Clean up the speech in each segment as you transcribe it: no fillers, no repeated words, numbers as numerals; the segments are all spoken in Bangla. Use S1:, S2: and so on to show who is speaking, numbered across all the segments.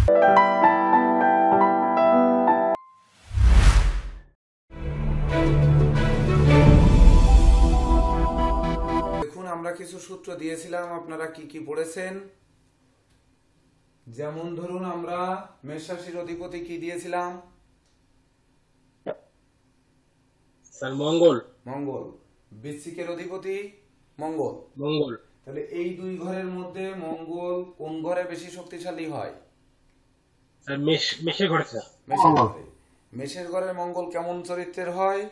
S1: দেখুন, আমরা কিছু সূত্র দিয়েছিলাম, আপনারা কি কি পড়েছেন? যেমন ধরুন, আমরা মেষ রাশির অধিপতি কি দিয়েছিলাম?
S2: স্যার মঙ্গল।
S1: মঙ্গল। বৃশ্চিকের অধিপতি মঙ্গল।
S2: মঙ্গল।
S1: তাহলে এই দুই ঘরের মধ্যে মঙ্গল কোন ঘরে বেশি শক্তিশালী হয়?
S2: স্যার মেষের ঘরে স্যার।
S1: মেষের ঘরে। মেষের ঘরের মঙ্গল কেমন চরিত্রের হয়?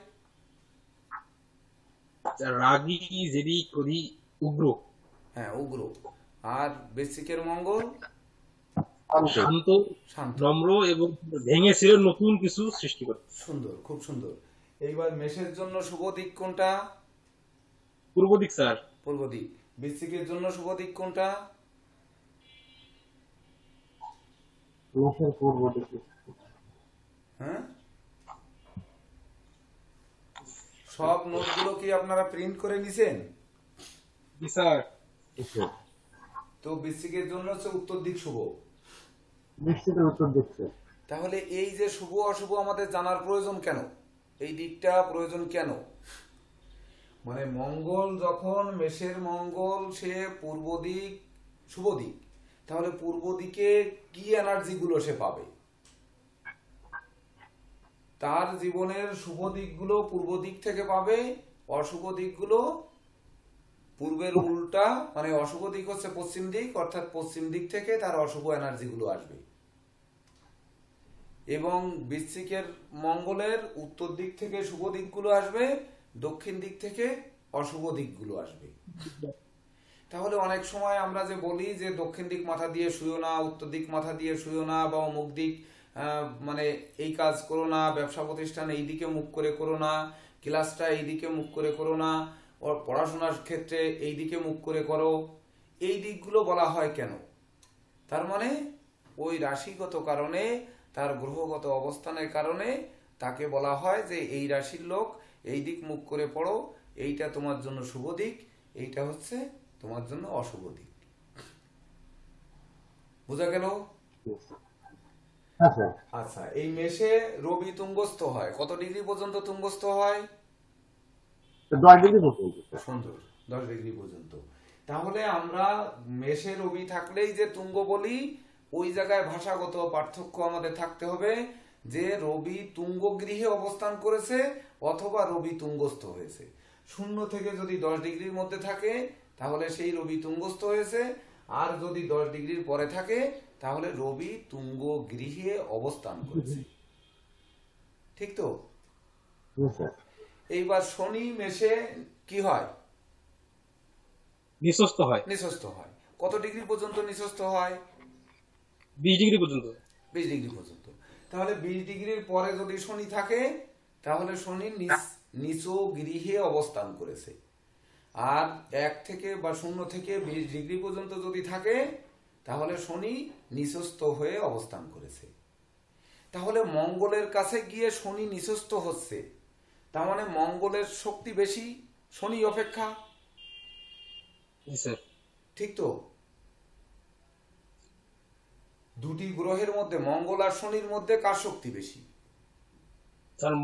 S2: স্যার রাগী, জেদি, ক্রোধী, উগ্র।
S1: হ্যাঁ, উগ্র। আর বৃশ্চিকের মঙ্গল
S2: শান্ত,
S1: শান্ত,
S2: নম্র এবং ভেঙেছিল নতুন কিছু সৃষ্টি করে।
S1: সুন্দর, খুব সুন্দর। এইবার মেষের জন্য শুভ দিক কোনটা?
S2: পূর্ব দিক স্যার।
S1: পূর্ব দিক। বৃশ্চিকের জন্য শুভ দিক কোনটা?
S3: পূর্ব দিকে।
S1: হ্যাঁ, সব নোটগুলো কি আপনারা প্রিন্ট করে নিছেন?
S2: জি স্যার।
S1: তো বৃশ্চিকের জন্য হচ্ছে উত্তর দিক শুভ।
S3: নিশ্চিত উত্তর দিচ্ছে।
S1: তাহলে এই যে শুভ অশুভ আমাদের জানার প্রয়োজন কেন? এই দিকটা প্রয়োজন কেন? মানে মঙ্গল যখন, মেষের মঙ্গল সে পূর্ব দিক, শুভ দিক, তাহলে পূর্ব দিকে কি এনার্জি গুলো সে পাবে? তার জীবনের শুভ দিকগুলো পূর্ব দিক থেকে পাবে, অশুভ দিকগুলো পূর্বের উল্টা, মানে অশুভ দিক হচ্ছে পশ্চিম দিক, অর্থাৎ পশ্চিম দিক থেকে তার অশুভ এনার্জি গুলো আসবে। এবং বৃশ্চিকের মঙ্গলের উত্তর দিক থেকে শুভ দিকগুলো আসবে, দক্ষিণ দিক থেকে অশুভ দিকগুলো আসবে। তাহলে অনেক সময় আমরা যে বলি যে দক্ষিণ দিক মাথা দিয়ে শুয়ো না, উত্তর দিক মাথা দিয়ে শুয়ো না, বা অমুক দিক মানে এই কাজ করো না, ব্যবসা প্রতিষ্ঠান এই দিকে মুখ করে করো না, ক্লাসটা এই দিকে মুখ করে করো না, ওর পড়াশোনার ক্ষেত্রে এই দিকে মুখ করে করো। এই দিকগুলো বলা হয় কেন? তার মানে ওই রাশিগত কারণে, তার গ্রহগত অবস্থানের কারণে তাকে বলা হয় যে এই রাশির লোক এই দিক মুখ করে পড়ো, এইটা তোমার জন্য শুভ দিক, এইটা হচ্ছে তোমার জন্য অশুভ দিক। বোঝা গেল? আচ্ছা, এই মেষে রবি তুঙ্গস্থ হয়, কত ডিগ্রি পর্যন্ত তুঙ্গস্থ হয়?
S3: 10 ডিগ্রি পর্যন্ত।
S1: সুন্দর, 10 ডিগ্রি পর্যন্ত। তাহলে আমরা মেষে রবি থাকলেই যে তুঙ্গ বলি, ওই জায়গায় ভাষাগত পার্থক্য আমাদের থাকতে হবে যে রবি তুঙ্গ গৃহে অবস্থান করেছে অথবা রবি তুঙ্গস্থ হয়েছে। 0 থেকে যদি 10 ডিগ্রির মধ্যে থাকে তাহলে সেই রবি তুঙ্গস্থ হয়েছে, আর যদি 10 ডিগ্রির পরে থাকে তাহলে রবি তুঙ্গ গৃহে অবস্থান করেছে। ঠিক তো? এইবার শনি মেষে কি হয়?
S2: নিঃস্বস্ত হয়।
S1: নিঃস্বস্ত হয়। কত ডিগ্রি পর্যন্ত নিঃস্বস্ত হয়?
S2: 20 ডিগ্রি পর্যন্ত।
S1: 20 ডিগ্রি পর্যন্ত। তাহলে 20 ডিগ্রির পরে যদি শনি থাকে তাহলে শনি নিচ গৃহে অবস্থান করেছে। আর 1 থেকে বা 0 থেকে 20 ডিগ্রি পর্যন্ত যদি থাকে তাহলে শনি নিঃস্বস্ত হয়ে অবস্থান করেছে। তাহলে মঙ্গলের কাছে গিয়ে শনি নিঃস্বস্ত হচ্ছে, তার মানে মঙ্গলের শক্তি বেশি শনি অপেক্ষা। ঠিক তো? দুটি গ্রহের মধ্যে মঙ্গল আর শনির মধ্যে কার শক্তি বেশি?
S2: স্যার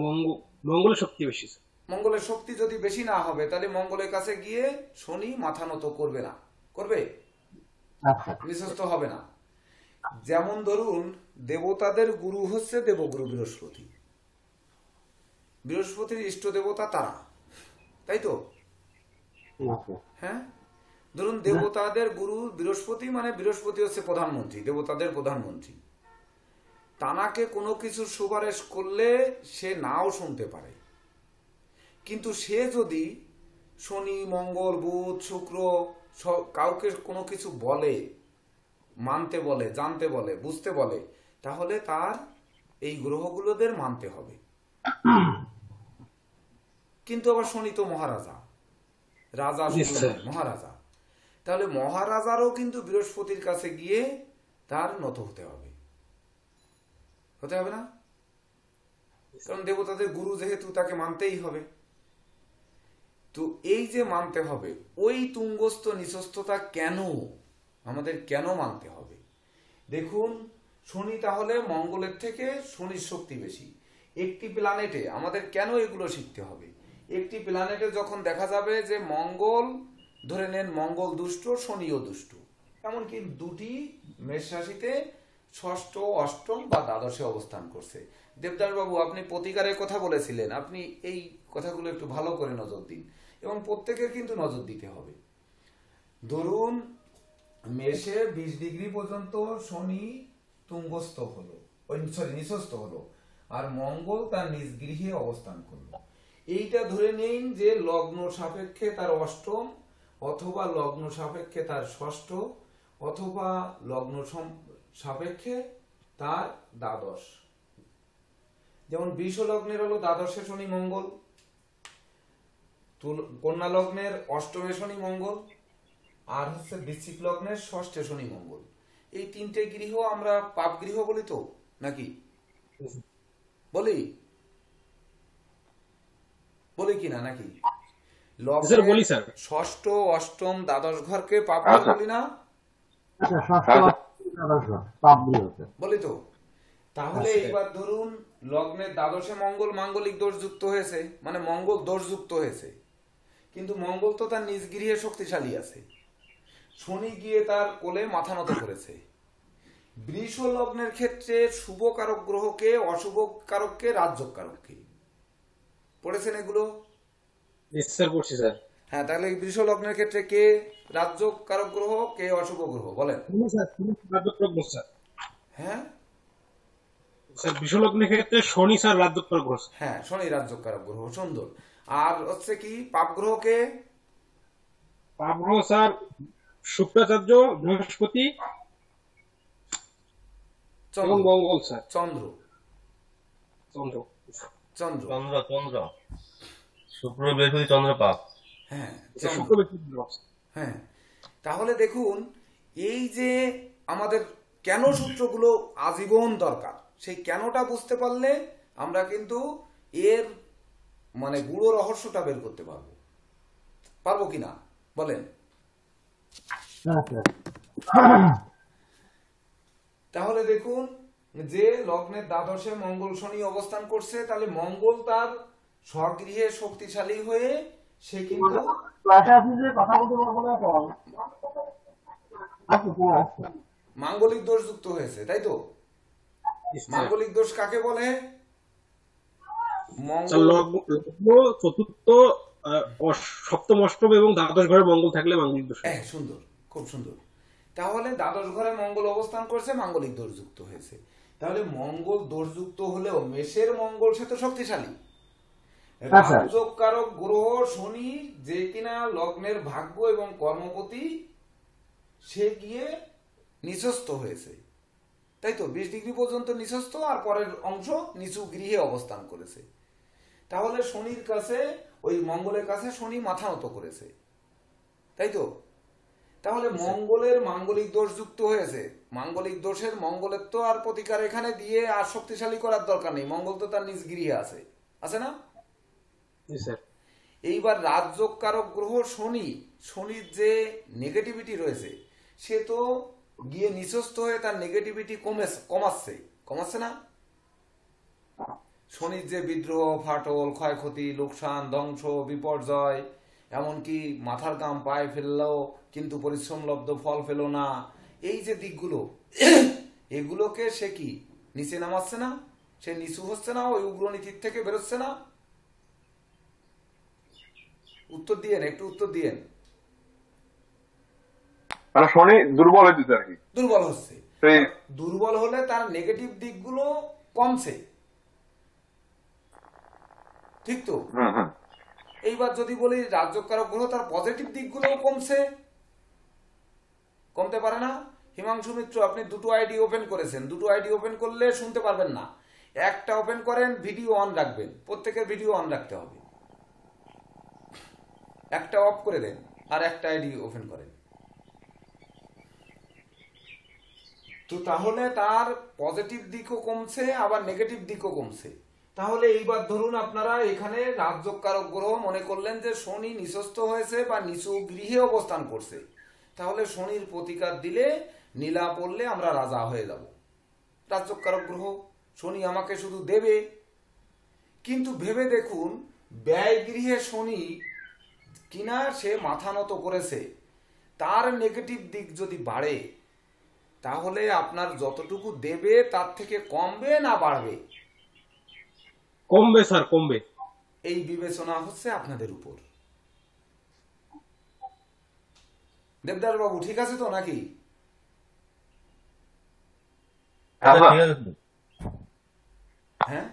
S2: মঙ্গলের শক্তি বেশি।
S1: মঙ্গলের শক্তি যদি বেশি না হবে তাহলে মঙ্গলের কাছে গিয়ে শনি মাথা নত করবে না। করবে? নিঃস্বস্ত হবে না। যেমন ধরুন, দেবতাদের গুরু হচ্ছে দেবগুরু বৃহস্পতি, বৃহস্পতির ইষ্ট দেবতা তারা, তাই তো? হ্যাঁ, ধরুন দেবতাদের গুরু বৃহস্পতি, মানে বৃহস্পতি হচ্ছে প্রধানমন্ত্রী, দেবতাদের প্রধানমন্ত্রী। তানাকে কোনো কিছু সুপারিশ করলে সে নাও শুনতে পারে, কিন্তু সে যদি শনি, মঙ্গল, বুধ, শুক্র কাউকে কোনো কিছু বলে, মানতে বলে, জানতে বলে, বুঝতে বলে, তাহলে তার এই গ্রহগুলোদের মানতে হবে। কিন্তু আবার শনি তো মহারাজা, রাজা মহারাজা, তাহলে মহারাজারও কিন্তু বৃহস্পতির কাছে গিয়ে তার নত হতে হবে। হতে হবে না? কারণ দেবতাদের গুরু যেহেতু, তাকে মানতেই হবে। তো এই যে মানতে হবে, ওই তুঙ্গস্থ নিঃস্বস্থতা কেন আমাদের, কেন মানতে হবে? দেখুন, শনি তাহলে মঙ্গলের থেকে শনির শক্তি বেশি। একটি প্ল্যানেটে আমাদের কেন এগুলো শিখতে হবে? একটি প্ল্যানেটে যখন দেখা যাবে যে মঙ্গল, ধরে নেন মঙ্গল দুষ্ট, শনিও দুষ্ট, এমনকি দুটি মেষ রাশিতে ষষ্ঠ, অষ্টম বা দ্বাদশে অবস্থান করছে। দেবদাস বাবু, আপনি প্রতিকারের কথা বলেছিলেন, আপনি এই কথাগুলো একটু ভালো করে নজর দিন এবং প্রত্যেকের কিন্তু নজর দিতে হবে। ধরুন মেষে 20 ডিগ্রি পর্যন্ত শনি তুঙ্গস্থ হলো, নিচস্থ হলো, আর মঙ্গল তার নিজ গৃহে অবস্থান করলো। এইটা ধরে নিন যে লগ্ন সাপেক্ষে তার অষ্টম, অথবা লগ্ন সাপেক্ষে তার ষষ্ঠ, অথবা লগ্ন সাপেক্ষে তার দ্বাদশ। যেমন বৃষ লগ্নের হলো দ্বাদশে শনি মঙ্গল, কন্যা লগ্নের অষ্টমে শনি মঙ্গল, আর হচ্ছে বৃশ্চিক লগ্নের ষষ্ঠে শনি মঙ্গল। এই তিনটে গৃহ আমরা পাপ গৃহ বলি তো নাকি? বলি কিনা নাকি?
S2: স্যার বলি স্যার।
S1: ষষ্ঠ, অষ্টম, দ্বাদশ ঘরকে পাপ ঘর বলি না? বলি তো। তাহলে এইবার ধরুন লগ্নের দ্বাদশে মঙ্গল মাঙ্গলিক দোষ যুক্ত হয়েছে, মানে মঙ্গল দোষ যুক্ত হয়েছে, কিন্তু মঙ্গল তো তার নিজ গৃহে শক্তিশালী আছে। শনি গিয়ে তার কোলে মাথা নত করেছে। বৃষ লগ্নের ক্ষেত্রে শুভ কারক গ্রহকে, অশুভ কারককে, রাজ্য কারককে পড়েছেন এগুলো?
S2: স্যার পড়ছি স্যার।
S1: হ্যাঁ, তাহলে বৃষ লগ্নের ক্ষেত্রে কে রাজ্য কারক গ্রহ, কে অশুভ গ্রহ বলেন? হ্যাঁ
S2: স্যার বৃষ লগ্নের ক্ষেত্রে শনি স্যার রাজ্য কারক গ্রহ।
S1: হ্যাঁ, শনি রাজ্য কারক গ্রহ, সুন্দর। আর হচ্ছে কি পাপ গ্রহ কে?
S2: পাপ গ্রহ স্যার শুক্রাচার্য, বৃহস্পতি এবং মঙ্গল স্যার।
S1: চন্দ্র।
S2: চন্দ্র
S1: চন্দ্র
S4: চন্দ্র চন্দ্র শুক্র, বৃহস্পতি, চন্দ্র পাপ।
S1: হ্যাঁ
S2: শুক্র বৃহস্পতি।
S1: হ্যাঁ, তাহলে দেখুন এই যে আমাদের কেন সূত্রগুলো আজীবন দরকার, সেই কেনটা বুঝতে পারলে আমরা কিন্তু এর মানে গুড়ো রহস্যটা বের করতে পারবো কিনা বলেন? তাহলে দেখুন যে লগ্নের দ্বাদশে মঙ্গল শনি অবস্থান করছে, তাহলে মঙ্গল তার স্বগৃহে শক্তিশালী হয়ে সে কিন্তু মাঙ্গলিক দোষ যুক্ত হয়েছে, তাই তো? মাঙ্গলিক দোষ কাকে বলে?
S2: চতুর্থ, সপ্তম, অষ্টম এবং দ্বাদশ ঘরে মঙ্গল থাকলে মাঙ্গলিক দোষ।
S1: সুন্দর, খুব সুন্দর। তাহলে দ্বাদশ ঘরে মঙ্গল অবস্থান করছে, মাঙ্গলিক দোষ যুক্ত হয়েছে। তাহলে মঙ্গল দোষ যুক্ত হলেও মেষের মঙ্গল সে তো শক্তিশালী। রাজযোগকারক গ্রহ শনি যে কিনা লগ্নের ভাগ্য এবং কর্মপতি, সে গিয়ে নিচস্থ হয়েছে, তাই তো? 20 ডিগ্রি পর্যন্ত নিচস্থ, আর পরের অংশ নিচু গৃহে অবস্থান করেছে। তাহলে শনির কাছে, ওই মঙ্গলের কাছে শনি মাথা নত করেছে, তাই তো? তাহলে মঙ্গলের মাঙ্গলিক দোষ যুক্ত হয়েছে। মাঙ্গলিক দোষের মঙ্গলের তো আর প্রতিকার এখানে দিয়ে আর শক্তিশালী করার দরকার নেই, মঙ্গল তো তার নিজ গৃহে আছে না? এইবার রাজযোগ কারক গ্রহ শনি, শনির যে নেগেটিভিটি রয়েছে সে তো গিয়ে নিচস্থ হয়ে তার নেগেটিভিটি কমাচ্ছে না? শনির যে বিদ্রোহ, ফাটল, ক্ষয়ক্ষতি, লোকসান, ধ্বংস, বিপর্যয়, এমনকি মাথার গাম পায়ে ফেললেও কিন্তু পরিশ্রমলব্ধ ফল পেল না, এই যে দিকগুলো, এগুলোকে সে কি নিচে নামাচ্ছে না? সে নিচু হচ্ছে না? ওই উগ্রনীতির থেকে বেরোচ্ছে না? উত্তর দিয়েন, একটু উত্তর দিয়েন।
S5: মানে শনি দুর্বল হচ্ছে আর কি,
S1: দুর্বল হচ্ছে। দুর্বল হলে তার নেগেটিভ দিকগুলো কমছে, ঠিক তো? এইবার যদি বলি রাজযোগকারক গ্রহ তার পজিটিভ দিকগুলো কমতে পারে না? হিমাংশু মিত্র, আপনি দুটো আইডি ওপেন করেছেন, দুটো আইডি ওপেন করলে শুনতে পারবেন না। একটা ওপেন করেন, ভিডিও অন রাখবেন, প্রত্যেকের ভিডিও অন রাখতে হবে। একটা অফ করে দেন আর একটা আইডি ওপেন করেন। তো তাহলে তার পজিটিভ দিকও কমছে, আবার নেগেটিভ দিকও কমছে। তাহলে এইবার ধরুন আপনারা এখানে রাজযোগকারক গ্রহ মনে করলেন যে শনি নিচস্থ হয়েছে বা নিচু গৃহে অবস্থান করছে, তাহলে শনির প্রতিকার দিলে, নীলা পড়লে আমরা রাজা হয়ে যাব, রাজ্যকারক গ্রহ, শনি আমাকে শুধু দেবে। কিন্তু ভেবে দেখুন, ব্যয় গৃহে শনি কিনা সে মাথা নত করেছে, তার নেগেটিভ দিক যদি বাড়ে, তাহলে আপনার যতটুকু দেবে তার থেকে কমবে না বাড়বে,
S2: কমবে স্যার, কমবে।
S1: এই বিবেচনা হচ্ছে আপনাদের উপর। দেবদাস বাবু ঠিক আছে তো নাকি?
S4: আচ্ছা, ঠিক আছে স্যার।
S1: হ্যাঁ,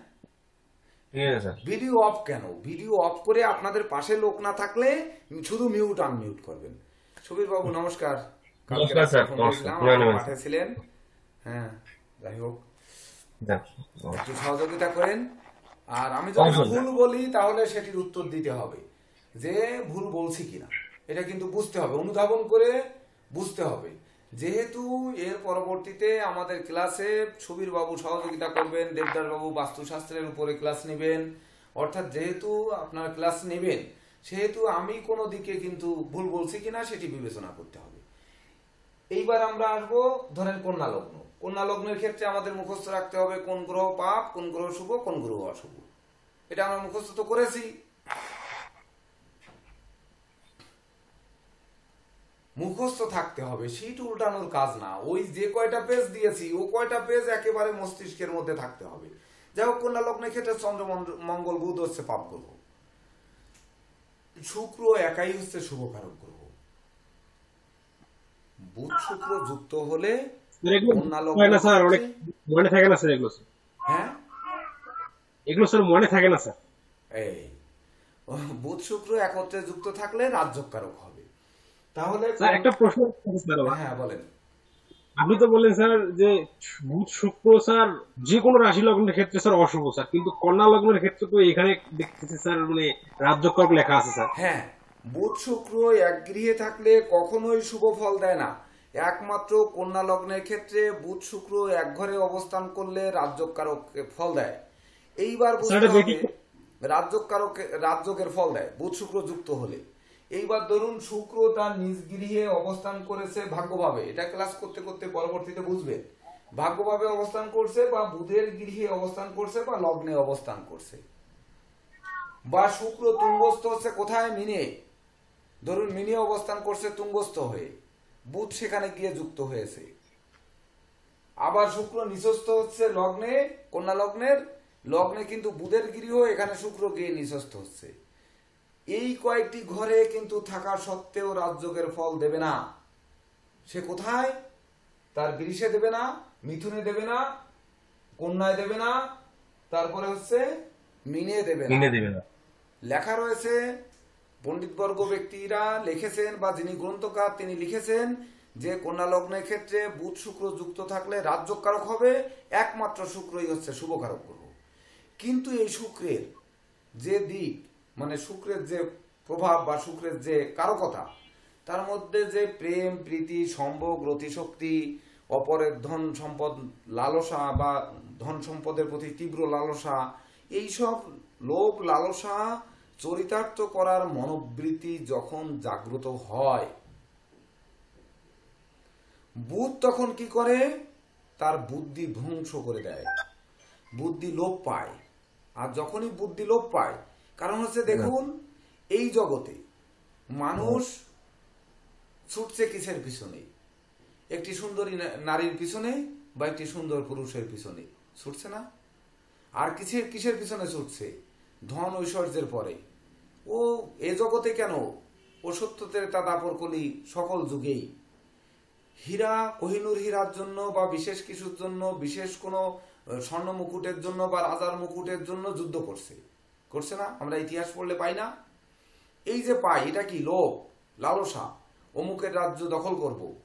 S4: ঠিক আছে স্যার।
S1: ভিডিও অফ কেন? ভিডিও অফ করে আপনাদের পাশে লোক না থাকলে শুধু মিউট আনমিউট করবেন। সুবীর বাবু নমস্কার। কালকে
S4: নমস্কার স্যার,
S1: ফোন
S4: নমস্কার।
S1: করেছিলাম,
S4: শুনে
S1: আপনি
S4: নেবেন।
S1: পাঠিয়েছিলেন। হ্যাঁ, যাই হোক,
S4: যাক,
S1: একটু সহযোগিতা করেন। আর আমি যদি
S4: অবশ্যই।
S1: ভুল বলি তাহলে সেটির উত্তর দিতে হবে, যে ভুল বলছি কিনা এটা কিন্তু বুঝতে হবে, অনুধাবন করে বুঝতে হবে। যেহেতু এর পরবর্তীতে আমাদের ক্লাসে সুবীর বাবু সহযোগিতা করবেন, দেবদাস বাবু বাস্তুশাস্ত্রের উপরে ক্লাস নেবেন, অর্থাৎ যেহেতু আপনার ক্লাস নেবেন, সেহেতু আমি কোনো দিকে কিন্তু ভুল বলছি কিনা সেটি বিবেচনা করতে হবে। এইবার আমরা আসবো ধরেন কন্যা লগ্ন। কন্যা লগ্নের ক্ষেত্রে আমাদের মুখস্থ রাখতে হবে কোন গ্রহ পাপ, কোন গ্রহ শুভ, কোন গ্রহ অশুভ। এটা আমরা মুখস্থ তো করেছি। মুখস্থ থাকতে হবে, শীট উল্টানোর কাজ না। ওই যে কয়টা পেজ দিয়েছি ও কয়টা পেজ একেবারে মস্তিষ্কের মধ্যে থাকতে হবে। যাই হোক, কন্যা লগ্নের ক্ষেত্রে চন্দ্র মঙ্গল বুধ হচ্ছে পাপ গ্রহ, শুক্র একাই হচ্ছে শুভকারক গ্রহ। বুধ শুক্র যুক্ত হলে
S2: এগুলো
S1: কন্যা লগ্ন
S2: হয় না স্যার, অনেক
S1: হচ্ছে-
S2: মনে থাকে না স্যার এগুলো স্যার।
S1: হ্যাঁ,
S2: এগুলো স্যার মনে থাকে না স্যার।
S1: এই বুধ শুক্র একত্রে যুক্ত থাকলে রাজ্যকারক হবে। তাহলে
S2: স্যার একটা প্রশ্ন আছে স্যার আমার।
S1: হ্যাঁ বলেন।
S2: আপনি তো বললেন স্যার যে বুধ শুক্র স্যার যে কোনো রাশি লগ্নের ক্ষেত্রে স্যার অশুভ স্যার, কিন্তু কন্যা লগ্নের ক্ষেত্রে তো এখানে দেখতেছি স্যার মানে রাজ্যকারক লেখা আছে স্যার।
S1: হ্যাঁ, বুধ শুক্র এক গৃহে থাকলে কখনোই শুভ ফল দেয় না। একমাত্র কন্যা লগ্নের ক্ষেত্রে বুধ শুক্র এক ঘরে অবস্থান করলে রাজ্যকারক ফল দেয়। এইবার বুঝতে
S2: স্যার, এটা
S1: হবে,
S2: দেখি।
S1: রাজ্যকারক রাজ্যকের ফল দেয় বুধ শুক্র যুক্ত হলে। এইবার ধরুন শুক্র তার নিজ গৃহে অবস্থান করেছে ভাগ্যভাবে, এটা ক্লাস করতে করতে পরবর্তীতে বুঝবেন। ভাগ্যভাবে অবস্থান করছে, বা বুধের গৃহে অবস্থান করছে, বা লগ্নে অবস্থান করছে, বা শুক্র তুঙ্গস্থ হচ্ছে কোথায়? মিনে। ধরুন মিনে অবস্থান করছে তুঙ্গস্থ হয়ে, বুধ সেখানে গিয়ে যুক্ত হয়েছে। আবার শুক্র নিচস্থ হচ্ছে লগ্নে, কন্যা লগ্নের লগ্নে কিন্তু বুধের গৃহ, এখানে শুক্র গিয়ে নিচস্থ হচ্ছে। এই কয়েকটি ঘরে কিন্তু থাকা সত্ত্বেও রাজযোগের ফল দেবে না। সে কোথায়? তার গৃহে দেবে না, মিথুনে দেবে না, কন্যায় দেবে না, তারপরে হচ্ছে মিনে দেবে না।
S4: কিনে দিবে না।
S1: লেখা রয়েছে, পণ্ডিতবর্গ ব্যক্তিরা লিখেছেন, বা যিনি গ্রন্থকার তিনি লিখেছেন যে কন্যা লগ্নের ক্ষেত্রে বুধ শুক্র যুক্ত থাকলে রাজ্যকারক হবে, একমাত্র শুক্রই হচ্ছে শুভকারক গ্রহ। কিন্তু এই শুক্রের যে দিক, মানে শুক্রের যে প্রভাব বা শুক্রের যে কারকতা, তার মধ্যে যে প্রেম, প্রীতি, সম্ভোগ, রতিশক্তি, অপরের ধন সম্পদ লালসা বা ধন সম্পদের প্রতি তীব্র লালসা, এইসব লোভ লালসা চরিতার্থ করার মনোবৃত্তি যখন জাগ্রত হয়, বুধ তখন কি করে? তার বুদ্ধি ধ্বংস করে দেয়, বুদ্ধি লোপ পায়। আর যখনই বুদ্ধি লোপ পায়, কারণ হচ্ছে দেখুন এই জগতে মানুষ ছুটছে কিসের পিছনে? একটি সুন্দরী নারীর পিছনে বা একটি সুন্দর পুরুষের পিছনে ছুটছে না? আর কিসের কিসের পিছনে ছুটছে? ধন ঐশ্বর্যের পরে। ও এ জগতে কেন, ও সত্যতের দাপর কলি সকল যুগেই হীরা, কোহিনূর হীরার জন্য বা বিশেষ কিছুর জন্য, বিশেষ কোনো স্বর্ণ মুকুটের জন্য বা রাজার মুকুটের জন্য যুদ্ধ করছে, করছে না? আমরা ইতিহাস পড়লে পাই না? এই যে পাই, এটা কি? লোভ লালসা, অমুকের রাজ্য দখল করব।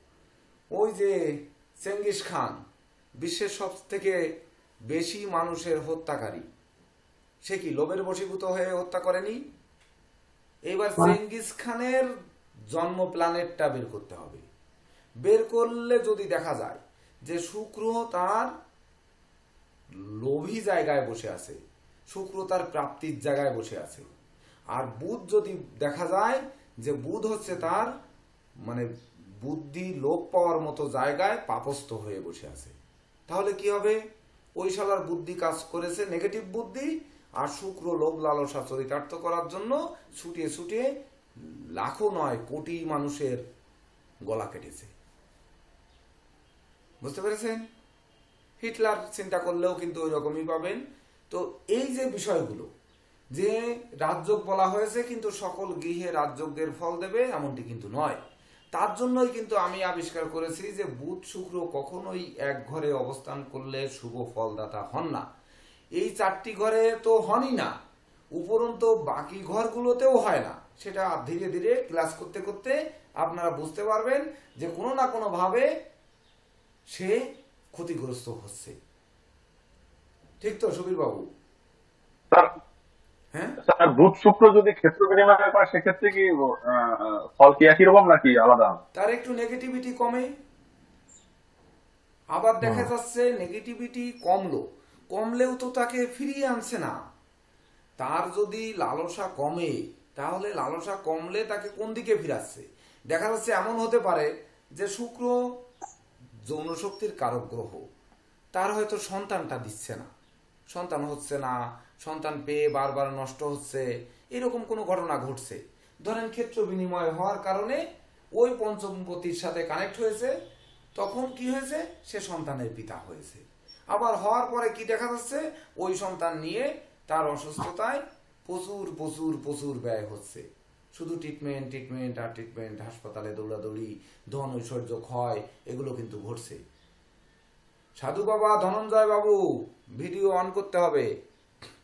S1: ওই যে চেঙ্গিস খান, বিশ্বের সব থেকে বেশি মানুষের হত্যাকারী, সে কি লোভের বশীভূত হয়ে হত্যা করেনি? এইবার চেঙ্গিস খানের জন্ম প্ল্যানেটটা বের করতে হবে। বের করলে যদি দেখা যায় যে শুক্র তার লোভী জায়গায় বসে আছে, শুক্র তার প্রাপ্তির জায়গায় বসে আছে, আর বুধ যদি দেখা যায় যে বুধ হচ্ছে তার মানে বুদ্ধি লোপ পাওয়ার মতো জায়গায় পাপস্থ হয়ে বসে আছে, তাহলে কি হবে, ওই শালার বুদ্ধি কাজ করেছে নেগেটিভ বুদ্ধি, আর শুক্র লোভ লালসা চরিতার্থ করার জন্য ছুটিয়ে ছুটিয়ে লাখো নয় কোটি মানুষের গলা কেটেছে। বুঝতে পেরেছেন? হিটলার চিন্তা করলেও কিন্তু ওই রকমই পাবেন। তো এই যে বিষয়গুলো, যে রাজযোগ বলা হয়েছে কিন্তু সকল গৃহে রাজযোগের ফল দেবে এমনটি কিন্তু নয়। তার জন্যই কিন্তু আমি আবিষ্কার করেছি যে বুধ শুক্র কখনোই এক ঘরে অবস্থান করলে শুভ ফলদাতা হন না। এই 4টি ঘরে তো হনই না, উপরন্তু বাকি ঘরগুলোতেও হয় না। সেটা ধীরে ধীরে ক্লাস করতে করতে আপনারা বুঝতে পারবেন যে কোনো না কোনো ভাবে সে ক্ষতিগ্রস্ত হচ্ছে। ঠিক তো সুবীর বাবু?
S5: স্যার
S1: হ্যাঁ,
S5: স্যার বুধ শুক্র যদি ক্ষেত্র বিনিময় করে সেক্ষেত্রে কি ফল কি একই রকম নাকি আলাদা?
S1: তার একটু নেগেটিভিটি কমে, আবার দেখা যাচ্ছে নেগেটিভিটি কমলেও তো তাকে ফিরিয়ে আনছে না। তার যদি লালসা কমে, তাহলে লালসা কমলে তাকে কোন দিকে ফিরাচ্ছে? দেখা যাচ্ছে এমন হতে পারে যে শুক্র যৌন শক্তির কারক গ্রহ, তার হয়তো সন্তানটা দিচ্ছে না, সন্তান হচ্ছে না, সন্তান পেয়ে বারবার নষ্ট হচ্ছে, এরকম কোনো ঘটনা ঘটছে। ধরেন ক্ষেত্র বিনিময় হওয়ার কারণে ওই পঞ্চমপতির সাথে কানেক্ট হয়েছে, তখন কি হয়েছে, সে সন্তানের পিতা হয়েছে। আবার হওয়ার পরে কি দেখা যাচ্ছে, ওই সন্তান নিয়ে তার অসুস্থতায় প্রচুর প্রচুর প্রচুর ব্যয় হচ্ছে। শুধু ট্রিটমেন্ট ট্রিটমেন্ট আর ট্রিটমেন্ট, হাসপাতালে দৌড়াদৌড়ি, ধন ঐশ্বর্য ক্ষয়, এগুলো কিন্তু ঘটছে। সাধু বাবা ধনঞ্জয় বাবু, ভিডিও অন করতে হবে,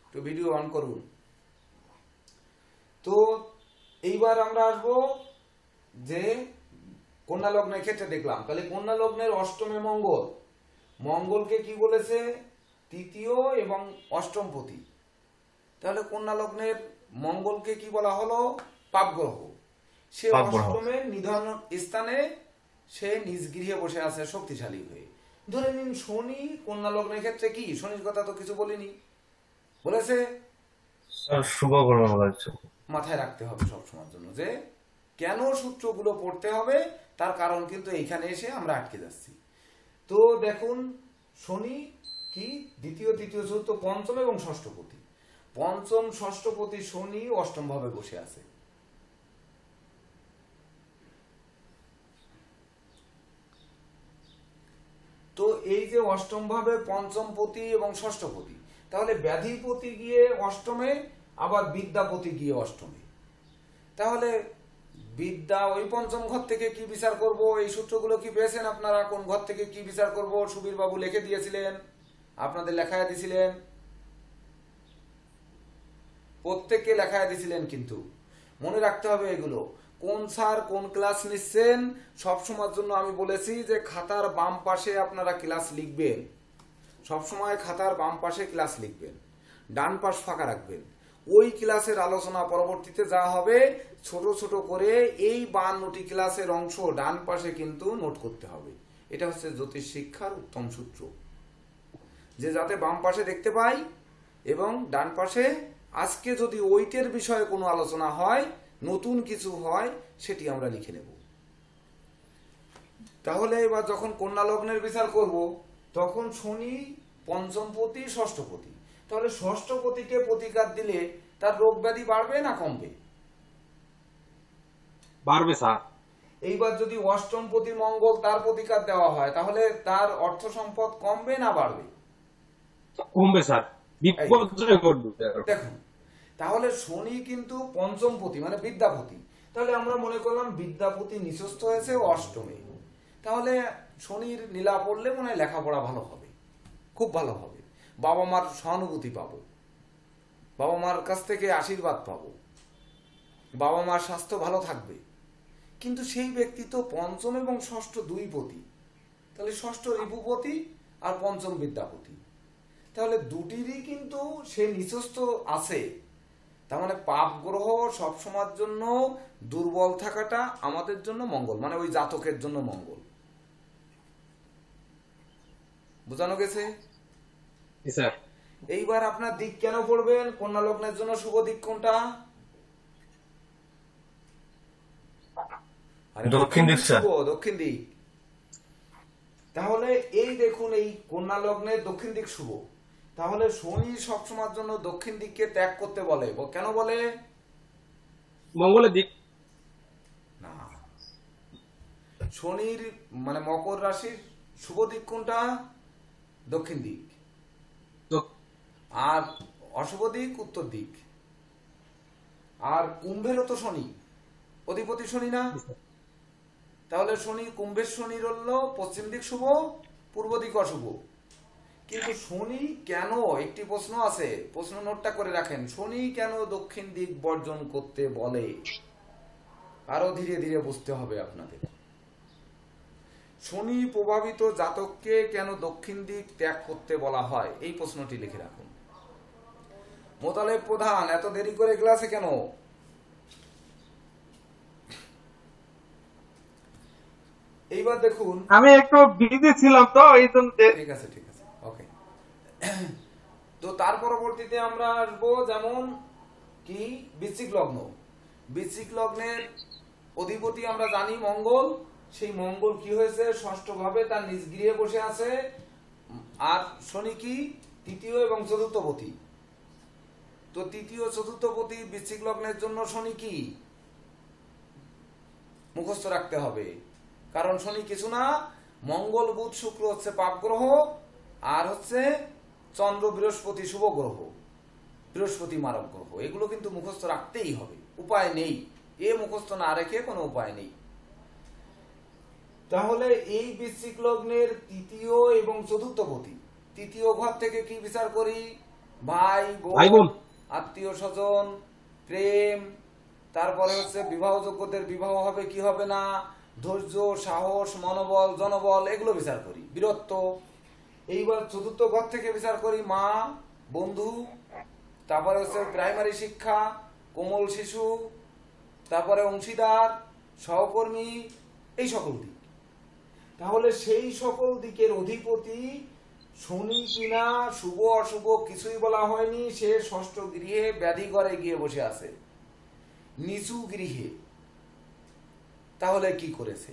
S1: একটু ভিডিও অন করুন। তো এইবার আমরা আসবো যে কন্যা লগ্নের ক্ষেত্রে দেখলাম, তাহলে কন্যা লগ্নের অষ্টমে মঙ্গলকে কি বলেছে, তৃতীয় এবং অষ্টম পতি। তাহলে কন্যা লগ্নের মঙ্গলকে কি বলা হলো, পাপ গ্রহ। সে অষ্টমের নিধন স্থানে সে নিজ গৃহে বসে আছে শক্তিশালী হয়ে। ধরে নিন শনি কন্যা লগ্নের ক্ষেত্রে কি, শনির কথা তো কিছু বলিনি, বলেছে
S4: শুভ কর্ম বলা হচ্ছে।
S1: মাথায় রাখতে হবে সবসময়ের জন্য যে কেন সূত্রগুলো পড়তে হবে, তার কারণ কিন্তু এইখানে এসে আমরা আটকে যাচ্ছি। তো দেখুন শনি কি দ্বিতীয় তৃতীয় চতুর্থ পঞ্চম এবং ষষ্ঠপতি, পঞ্চম ষষ্ঠপতি শনি অষ্টম ভাবে বসে আছে। তো এই যে অষ্টম ভাবে পঞ্চমপতি এবং ষষ্ঠপতি, তাহলে ব্যাধিপতি গিয়ে অষ্টমে, আবার বিদ্যাপতি গিয়ে অষ্টমে। তাহলে বিদ্যা ওই পঞ্চম ঘর থেকে কি বিচার করব, এই সূত্রগুলো কি পেয়েছেন আপনারা? কোন ঘর থেকে কি বিচার করব সুবীর বাবু লিখে দিয়েছিলেন, আপনাদের লেখায় দিয়েছিলেন, প্রত্যেককে লেখায় দিয়েছিলেন, কিন্তু মনে রাখতে হবে এগুলো। কোন স্যার কোন ক্লাস নিচ্ছেন সবসময়ের জন্য আমি বলেছি যে খাতার বাম পাশে আপনারা ক্লাস লিখবেন, সবসময় খাতার বাম পাশে ক্লাস লিখবেন, ডান পাশ ফাঁকা রাখবেন। ওই ক্লাসের আলোচনা পরবর্তীতে যা হবে ছোট ছোট করে এই 52টি ক্লাসের অংশ ডান পাশে কিন্তু নোট করতে হবে। এটা হচ্ছে জ্যোতিষ শিক্ষার উত্তম সূত্র, যে যাতে বাম পাশে দেখতে পাই এবং ডান পাশে আজকে যদি ওইটের বিষয়ে কোনো আলোচনা হয়, নতুন কিছু হয়, সেটি আমরা লিখে নেব। তাহলে এবার যখন কন্যা লগ্নের বিচার করব, তখন শনি পঞ্চমপতি ষষ্ঠপতি, তাহলে ষষ্ঠপতিকে প্রতিকার দিলে তার রোগ ব্যাধি বাড়বে না কমবে?
S2: বাড়বে স্যার।
S1: এইবার যদি অষ্টমপতি মঙ্গল তার প্রতিকার দেওয়া হয়, তাহলে তার অর্থ সম্পদ কমবে না বাড়বে?
S2: কমবে স্যার, বিপর্যয় ঘটবে।
S1: দেখুন তাহলে শনি কিন্তু পঞ্চমপতি মানে বিদ্যাপতি, তাহলে আমরা মনে করলাম বিদ্যাপতি নিচস্থ হয়েছে অষ্টমে, তাহলে শনির নীলা পড়লে মনে হয় লেখাপড়া ভালো হবে, খুব ভালো হবে, বাবা মার সহানুভূতি পাবো, বাবা মার কাছ থেকে আশীর্বাদ পাবো, বাবা মার স্বাস্থ্য ভালো থাকবে। কিন্তু সেই ব্যক্তি তো পঞ্চম এবং ষষ্ঠ দুই পতি, তাহলে ষষ্ঠ রিপুপতি আর পঞ্চম বিদ্যাপতি, তাহলে দুটিরই কিন্তু সে নিচস্থ আছে। তার মানে পাপ গ্রহ সবসময়ের জন্য দুর্বল থাকাটা আমাদের জন্য মঙ্গল, মানে ওই জাতকের জন্য মঙ্গল। বোঝানো গেছে?
S2: স্যার
S1: এইবার আপনার দিক কেন পড়বেন, কন্যা লগ্নের জন্য শুভ দিক কোনটা?
S4: দক্ষিণ দিক স্যার।
S1: দক্ষিণ দিক। তাহলে এই দেখুন, এই কন্যা লগ্নের দক্ষিণ দিক শুভ, তাহলে শনি সবসময়ের জন্য দক্ষিণ দিককে ত্যাগ করতে বলে। কেন বলে?
S2: মঙ্গলের দিক।
S1: না, শনির মানে মকর রাশির শুভ দিক কোনটা? দক্ষিণ দিক। আর অশুভ দিক উত্তর দিক। আর কুম্ভেরও তো শনি, অধিপতি শনি না? তাহলে শনি, কুম্ভের শনি রইল পশ্চিম দিক শুভ, পূর্ব দিক অশুভ। কিন্তু শনি কেন, একটি প্রশ্ন আছে, প্রশ্ন নোটটা করে রাখেন, শনি কেন দক্ষিণ দিক বর্জন করতে বলে? আরো ধীরে ধীরে বুঝতে হবে আপনাদের। শনি প্রভাবিত জাতককে কেন দক্ষিণ দিক ত্যাগ করতে বলা হয়, এই প্রশ্নটি লিখে রাখুন। মোতালেব প্রধান, এত দেরি করে ক্লাসে কেন? এইবার দেখুন,
S6: আমি একটু বিজি ছিলাম তো এই জন্য।
S1: ঠিক আছে ঠিক আছে, ওকে। তো তার পরবর্তীতে আমরা আসবো যেমন কি বৃশ্চিক লগ্ন। বৃশ্চিক লগ্নের অধিপতি আমরা জানি মঙ্গল। সেই মঙ্গল কি হয়েছে? ষষ্ঠ ভাবে তার নিজ গৃহে বসে আছে। আর শনি কি? তৃতীয় এবং চতুর্থপতি। তো তৃতীয় চতুর্থপতি বৃশ্চিক লগ্নের জন্য শনি কি? মুখস্থ রাখতে হবে, কারণ শনি কিছু না, মঙ্গল বুধ শুক্র হচ্ছে পাপ গ্রহ, আর হচ্ছে চন্দ্র বৃহস্পতি শুভ গ্রহ, বৃহস্পতি মারক গ্রহ। এগুলো কিন্তু মুখস্থ রাখতেই হবে, উপায় নেই। এ মুখস্থ না রেখে কোনো উপায় নেই। তাহলে এই বৃশ্চিক লগ্নের তৃতীয় এবং চতুর্থপতি, তৃতীয় ঘর থেকে কি বিচার করি? ভাই বোন, আত্মীয় স্বজন, প্রেম, তারপরে হচ্ছে বিবাহযোগ্যদের বিবাহ হবে কি হবে না, ধৈর্য, সাহস, মনোবল, জনবল, এগুলো বিচার করি, বীরত্ব। এইবার চতুর্থ ঘর থেকে বিচার করি মা, বন্ধু, তারপরে হচ্ছে প্রাইমারি শিক্ষা, কোমল শিশু, তারপরে অংশীদার, সহকর্মী, এই সকল দিক। তাহলে সেই সকল দিকের অধিপতি শনি কিনা, শুভ অশুভ কিছুই বলা হয়নি, সে ষষ্ঠ গৃহে ব্যাধি ঘরে গিয়ে বসে আছে, নিচু গৃহে। তাহলে কি করেছে?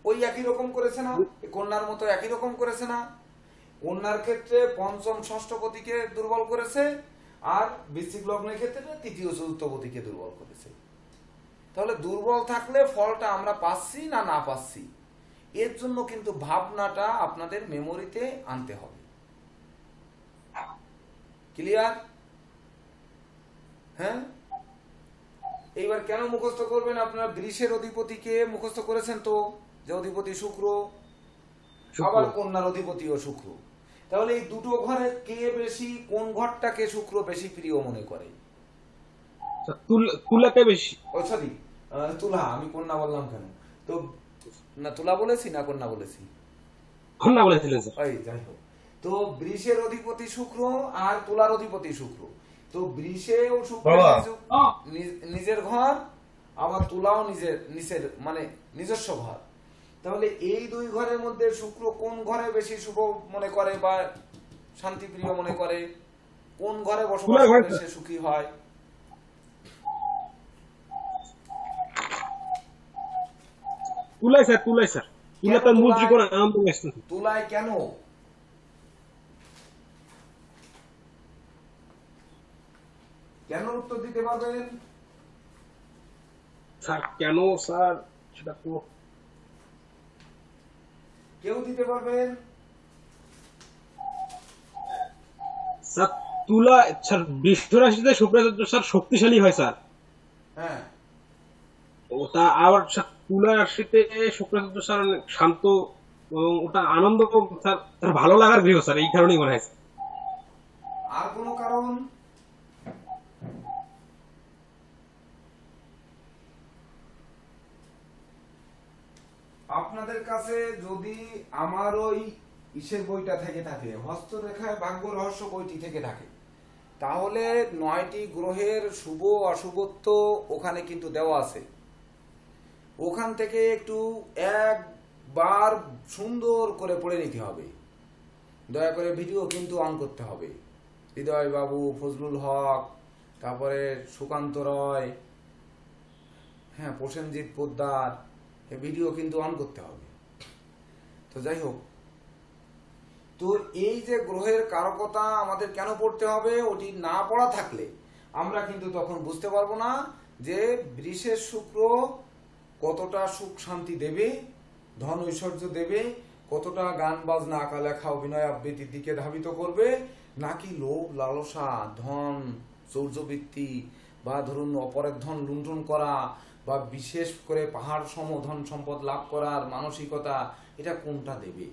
S1: ওই একই রকম করেছে না? কন্যার মতো একই রকম করেছে না? কন্যার ক্ষেত্রে পঞ্চম ষষ্ঠপতিকে দুর্বল করেছে, আর বৃশ্চিক লগ্নের ক্ষেত্রে তৃতীয় চতুর্থপতিকে দুর্বল করেছে। তাহলে দুর্বল থাকলে ফলটা আমরা পাচ্ছি না না পাচ্ছি, এর জন্য কিন্তু ভাবনাটা আপনাদের মেমোরিতে আনতে হবে। ক্লিয়ার? হ্যাঁ, এইবার কেন মুখস্থ করবেন? আপনার বৃষের অধিপতিকে মুখস্থ করেছেন তো, যে অধিপতি শুক্র, আবার কন্যার অধিপতিও শুক্র। তাহলে এই দুটো ঘরে কে বেশি, কোন ঘরটাকে শুক্র বেশি প্রিয় মনে করে?
S2: তুলাকে বেশি।
S1: ও সরি, তুলা, আমি কন্যা বললাম কেন? তো না, তুলা বলেছি না কন্যা বলেছি?
S2: কন্যা বলেছিলেন স্যার।
S1: ওই যাই হোক, তো বৃষের অধিপতি শুক্র আর তুলার অধিপতি শুক্র। তো বৃষেও শুক্র নিজের ঘর, আবার তুলাও নিজের মানে নিজস্ব ঘর। তাহলে এই দুই ঘরের মধ্যে শুক্র কোন ঘরে বেশি শুভ মনে করে বা শান্তিপ্রিয় মনে করে? কোন ঘরে বসবাস করলে সে সুখী হয়?
S2: তুলাই স্যার, তুলাই স্যার। তুলা তার মূল ত্রিকোণ আনন্দ ব্যস্ত।
S1: তুলায় কেন? কেন উত্তর দিতে পারবেন
S2: স্যার? কেন স্যার সেটা তো
S1: কেউ দিতে পারবেন?
S2: স্যার তুলা, স্যার বৃষ রাশিতে শুক্রাচার্য স্যার শক্তিশালী হয় স্যার।
S1: হ্যাঁ,
S2: ওটা আবার স্যার তুলা রাশিতে শুক্রাচার্য স্যার শান্ত এবং ওটা আনন্দ স্যার, তার ভালো লাগার গৃহ স্যার, এই কারণেই মনে হয়।
S1: আর কোনো কারণ? আপনাদের কাছে যদি আমার ওই ইসের বইটা থেকে থাকে, হস্তরেখায় ভাগ্য রহস্য বইটি থেকে থাকে, তাহলে 9টি গ্রহের শুভ অশুভত্ব ওখানে কিন্তু দেওয়া আছে। ওখান থেকে একটু একবার সুন্দর করে পড়ে নিতে হবে। দয়া করে ভিডিও কিন্তু অন করতে হবে। হৃদয় বাবু, ফজলুল হক, তারপরে সুকান্ত রয়, হ্যাঁ প্রসেনজিৎ পোদ্দার, ভিডিও কিন্তু অন করতে হবে। তো যাই হোক, তো এই যে গ্রহের কারকতা আমাদের কেন পড়তে হবে, ওটি না পড়া থাকলে আমরা কিন্তু তখন বুঝতে পারবো না যে বৃষের শুক্র কতটা সুখ শান্তি দেবে, ধন ঐশ্বর্য দেবে, কতটা গান বাজনা আঁকা লেখা অভিনয় আবৃত্তির দিকে ধাবিত করবে, নাকি লোভ লালসা ধন চৌর্যবৃত্তি বা ধরুন অপরের ধন লুণ্ঠন করা বা বিশেষ করে পাহাড় সম ধন সম্পদ লাভ করার মানসিকতা, এটা কোনটা দেবে।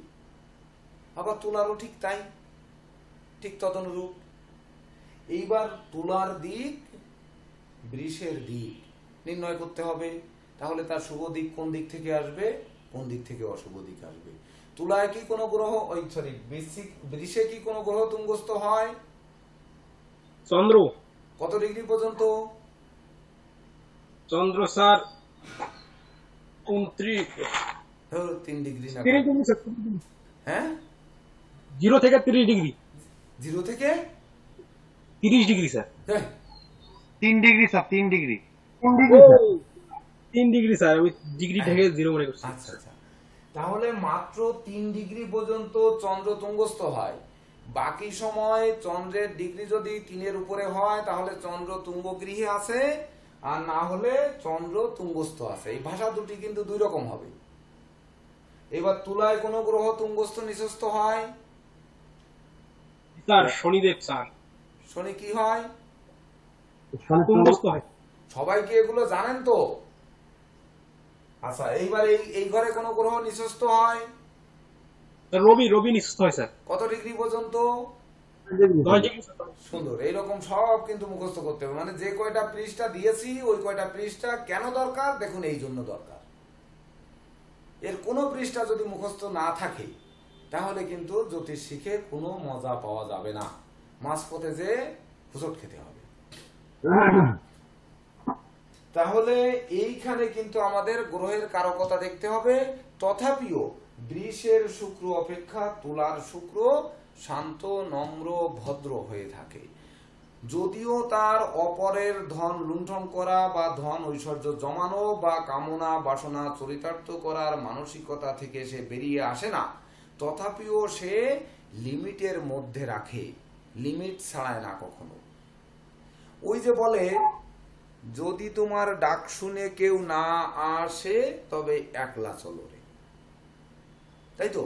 S1: আবার তুলারও ঠিক তাই, ঠিক তদনুরূপ। এইবার তুলার দিক বৃষের দিক নির্ণয় করতে হবে, তাহলে তার শুভ দিক কোন দিক থেকে আসবে, কোন দিক থেকে অশুভ দিক আসবে। তুলায় কি কোনো গ্রহ বৃষে কি কোনো গ্রহ তুঙ্গস্থ হয়?
S2: চন্দ্র।
S1: কত ডিগ্রি পর্যন্ত?
S2: চন্দ্র স্যার 29
S1: 3 ডিগ্রি না?
S2: 30 ডিগ্রি স্যার।
S1: হ্যাঁ,
S2: 0 থেকে 30 ডিগ্রি।
S1: 0 থেকে
S2: 30 degree sir.
S6: 3 degree sir, 3 degree.
S2: 3 degree sir, আমি ডিগ্রি থেকে 0 মনে করছি।
S1: আচ্ছা আচ্ছা, তাহলে মাত্র 3 ডিগ্রি পর্যন্ত চন্দ্র তুঙ্গস্থ হয়। বাকি সময় চন্দ্রের ডিগ্রি যদি 3-এর উপরে হয় তাহলে চন্দ্র তুঙ্গগৃহে আছে, আর না হলে চন্দ্র তুঙ্গস্থ আছে। এই ভাষা দুটি কিন্তু দুই রকম হবে। এবার তুলায় কোন গ্রহ তুঙ্গস্থ নিচস্থ হয়?
S2: Sir Shanidev sir.
S1: শনি কি হয়?
S2: তুঙ্গস্থ হয়।
S1: সবাই কি এগুলো জানেন তো? আচ্ছা, এইবার এই ঘরে কোন গ্রহ নিচস্থ হয়?
S2: রবি নিচস্থ হয় স্যার।
S1: কত ডিগ্রি পর্যন্ত?
S2: 10 ডিগ্রি।
S1: সুন্দর। এইরকম সব কিন্তু মুখস্থ করতে হবে, মানে যে কয়টা পৃষ্ঠা দিয়েছি ওই কয়টা পৃষ্ঠা কেন দরকার, দেখুন এই জন্য দরকার। এর কোনো পৃষ্ঠা যদি মুখস্থ না থাকে তাহলে কিন্তু জ্যোতিষ শিখে কোনো মজা পাওয়া যাবে না, মাঝপথে যে হুচট খেতে হবে। তাহলে এইখানে কিন্তু আমাদের গ্রহের কারকতা দেখতে হবে। তথাপিও বৃষের শুক্র অপেক্ষা তুলার শুক্র শান্ত নম্র ভদ্র হয়ে থাকে। যদিও তার অপরের ধন লুণ্ঠন করা বা ধন ঐশ্বর্য জমানো বা কামনা বাসনা চরিতার্থ করার মানসিকতা থেকে সে বেরিয়ে আসে না, তথাপিও সে লিমিটের মধ্যে রাখে, লিমিট ছাড়ায় না কখনো। ওই যে বলে, যদি তোমার ডাক শুনে কেউ না আসে তবে একলা চলো রে, তাই তো?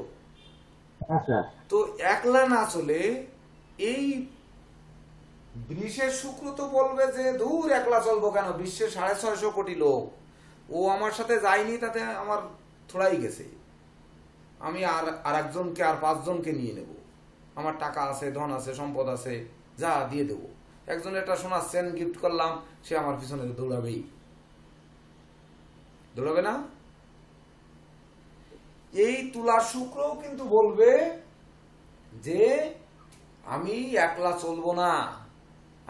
S3: আচ্ছা,
S1: তো একলা না চলে এই বৃষের শুক্র তো বলবে যে দূর একলা চলবো কেন, বিশ্বের 650 কোটি লোক, ও আমার সাথে যায়নি তাতে আমার থোড়াই গেছে, আমি আর একজনকে আর 5 জনকে নিয়ে নেব, আমার টাকা আছে ধন আছে সম্পদ আছে, যা দিয়ে দেবো। একজন একটা সোনার চেন গিফট করলাম, সে আমার পিছনে দৌড়াবেই, দৌড়াবে না? এই তুলার শুক্রও কিন্তু বলবে যে আমি একলা চলবো না,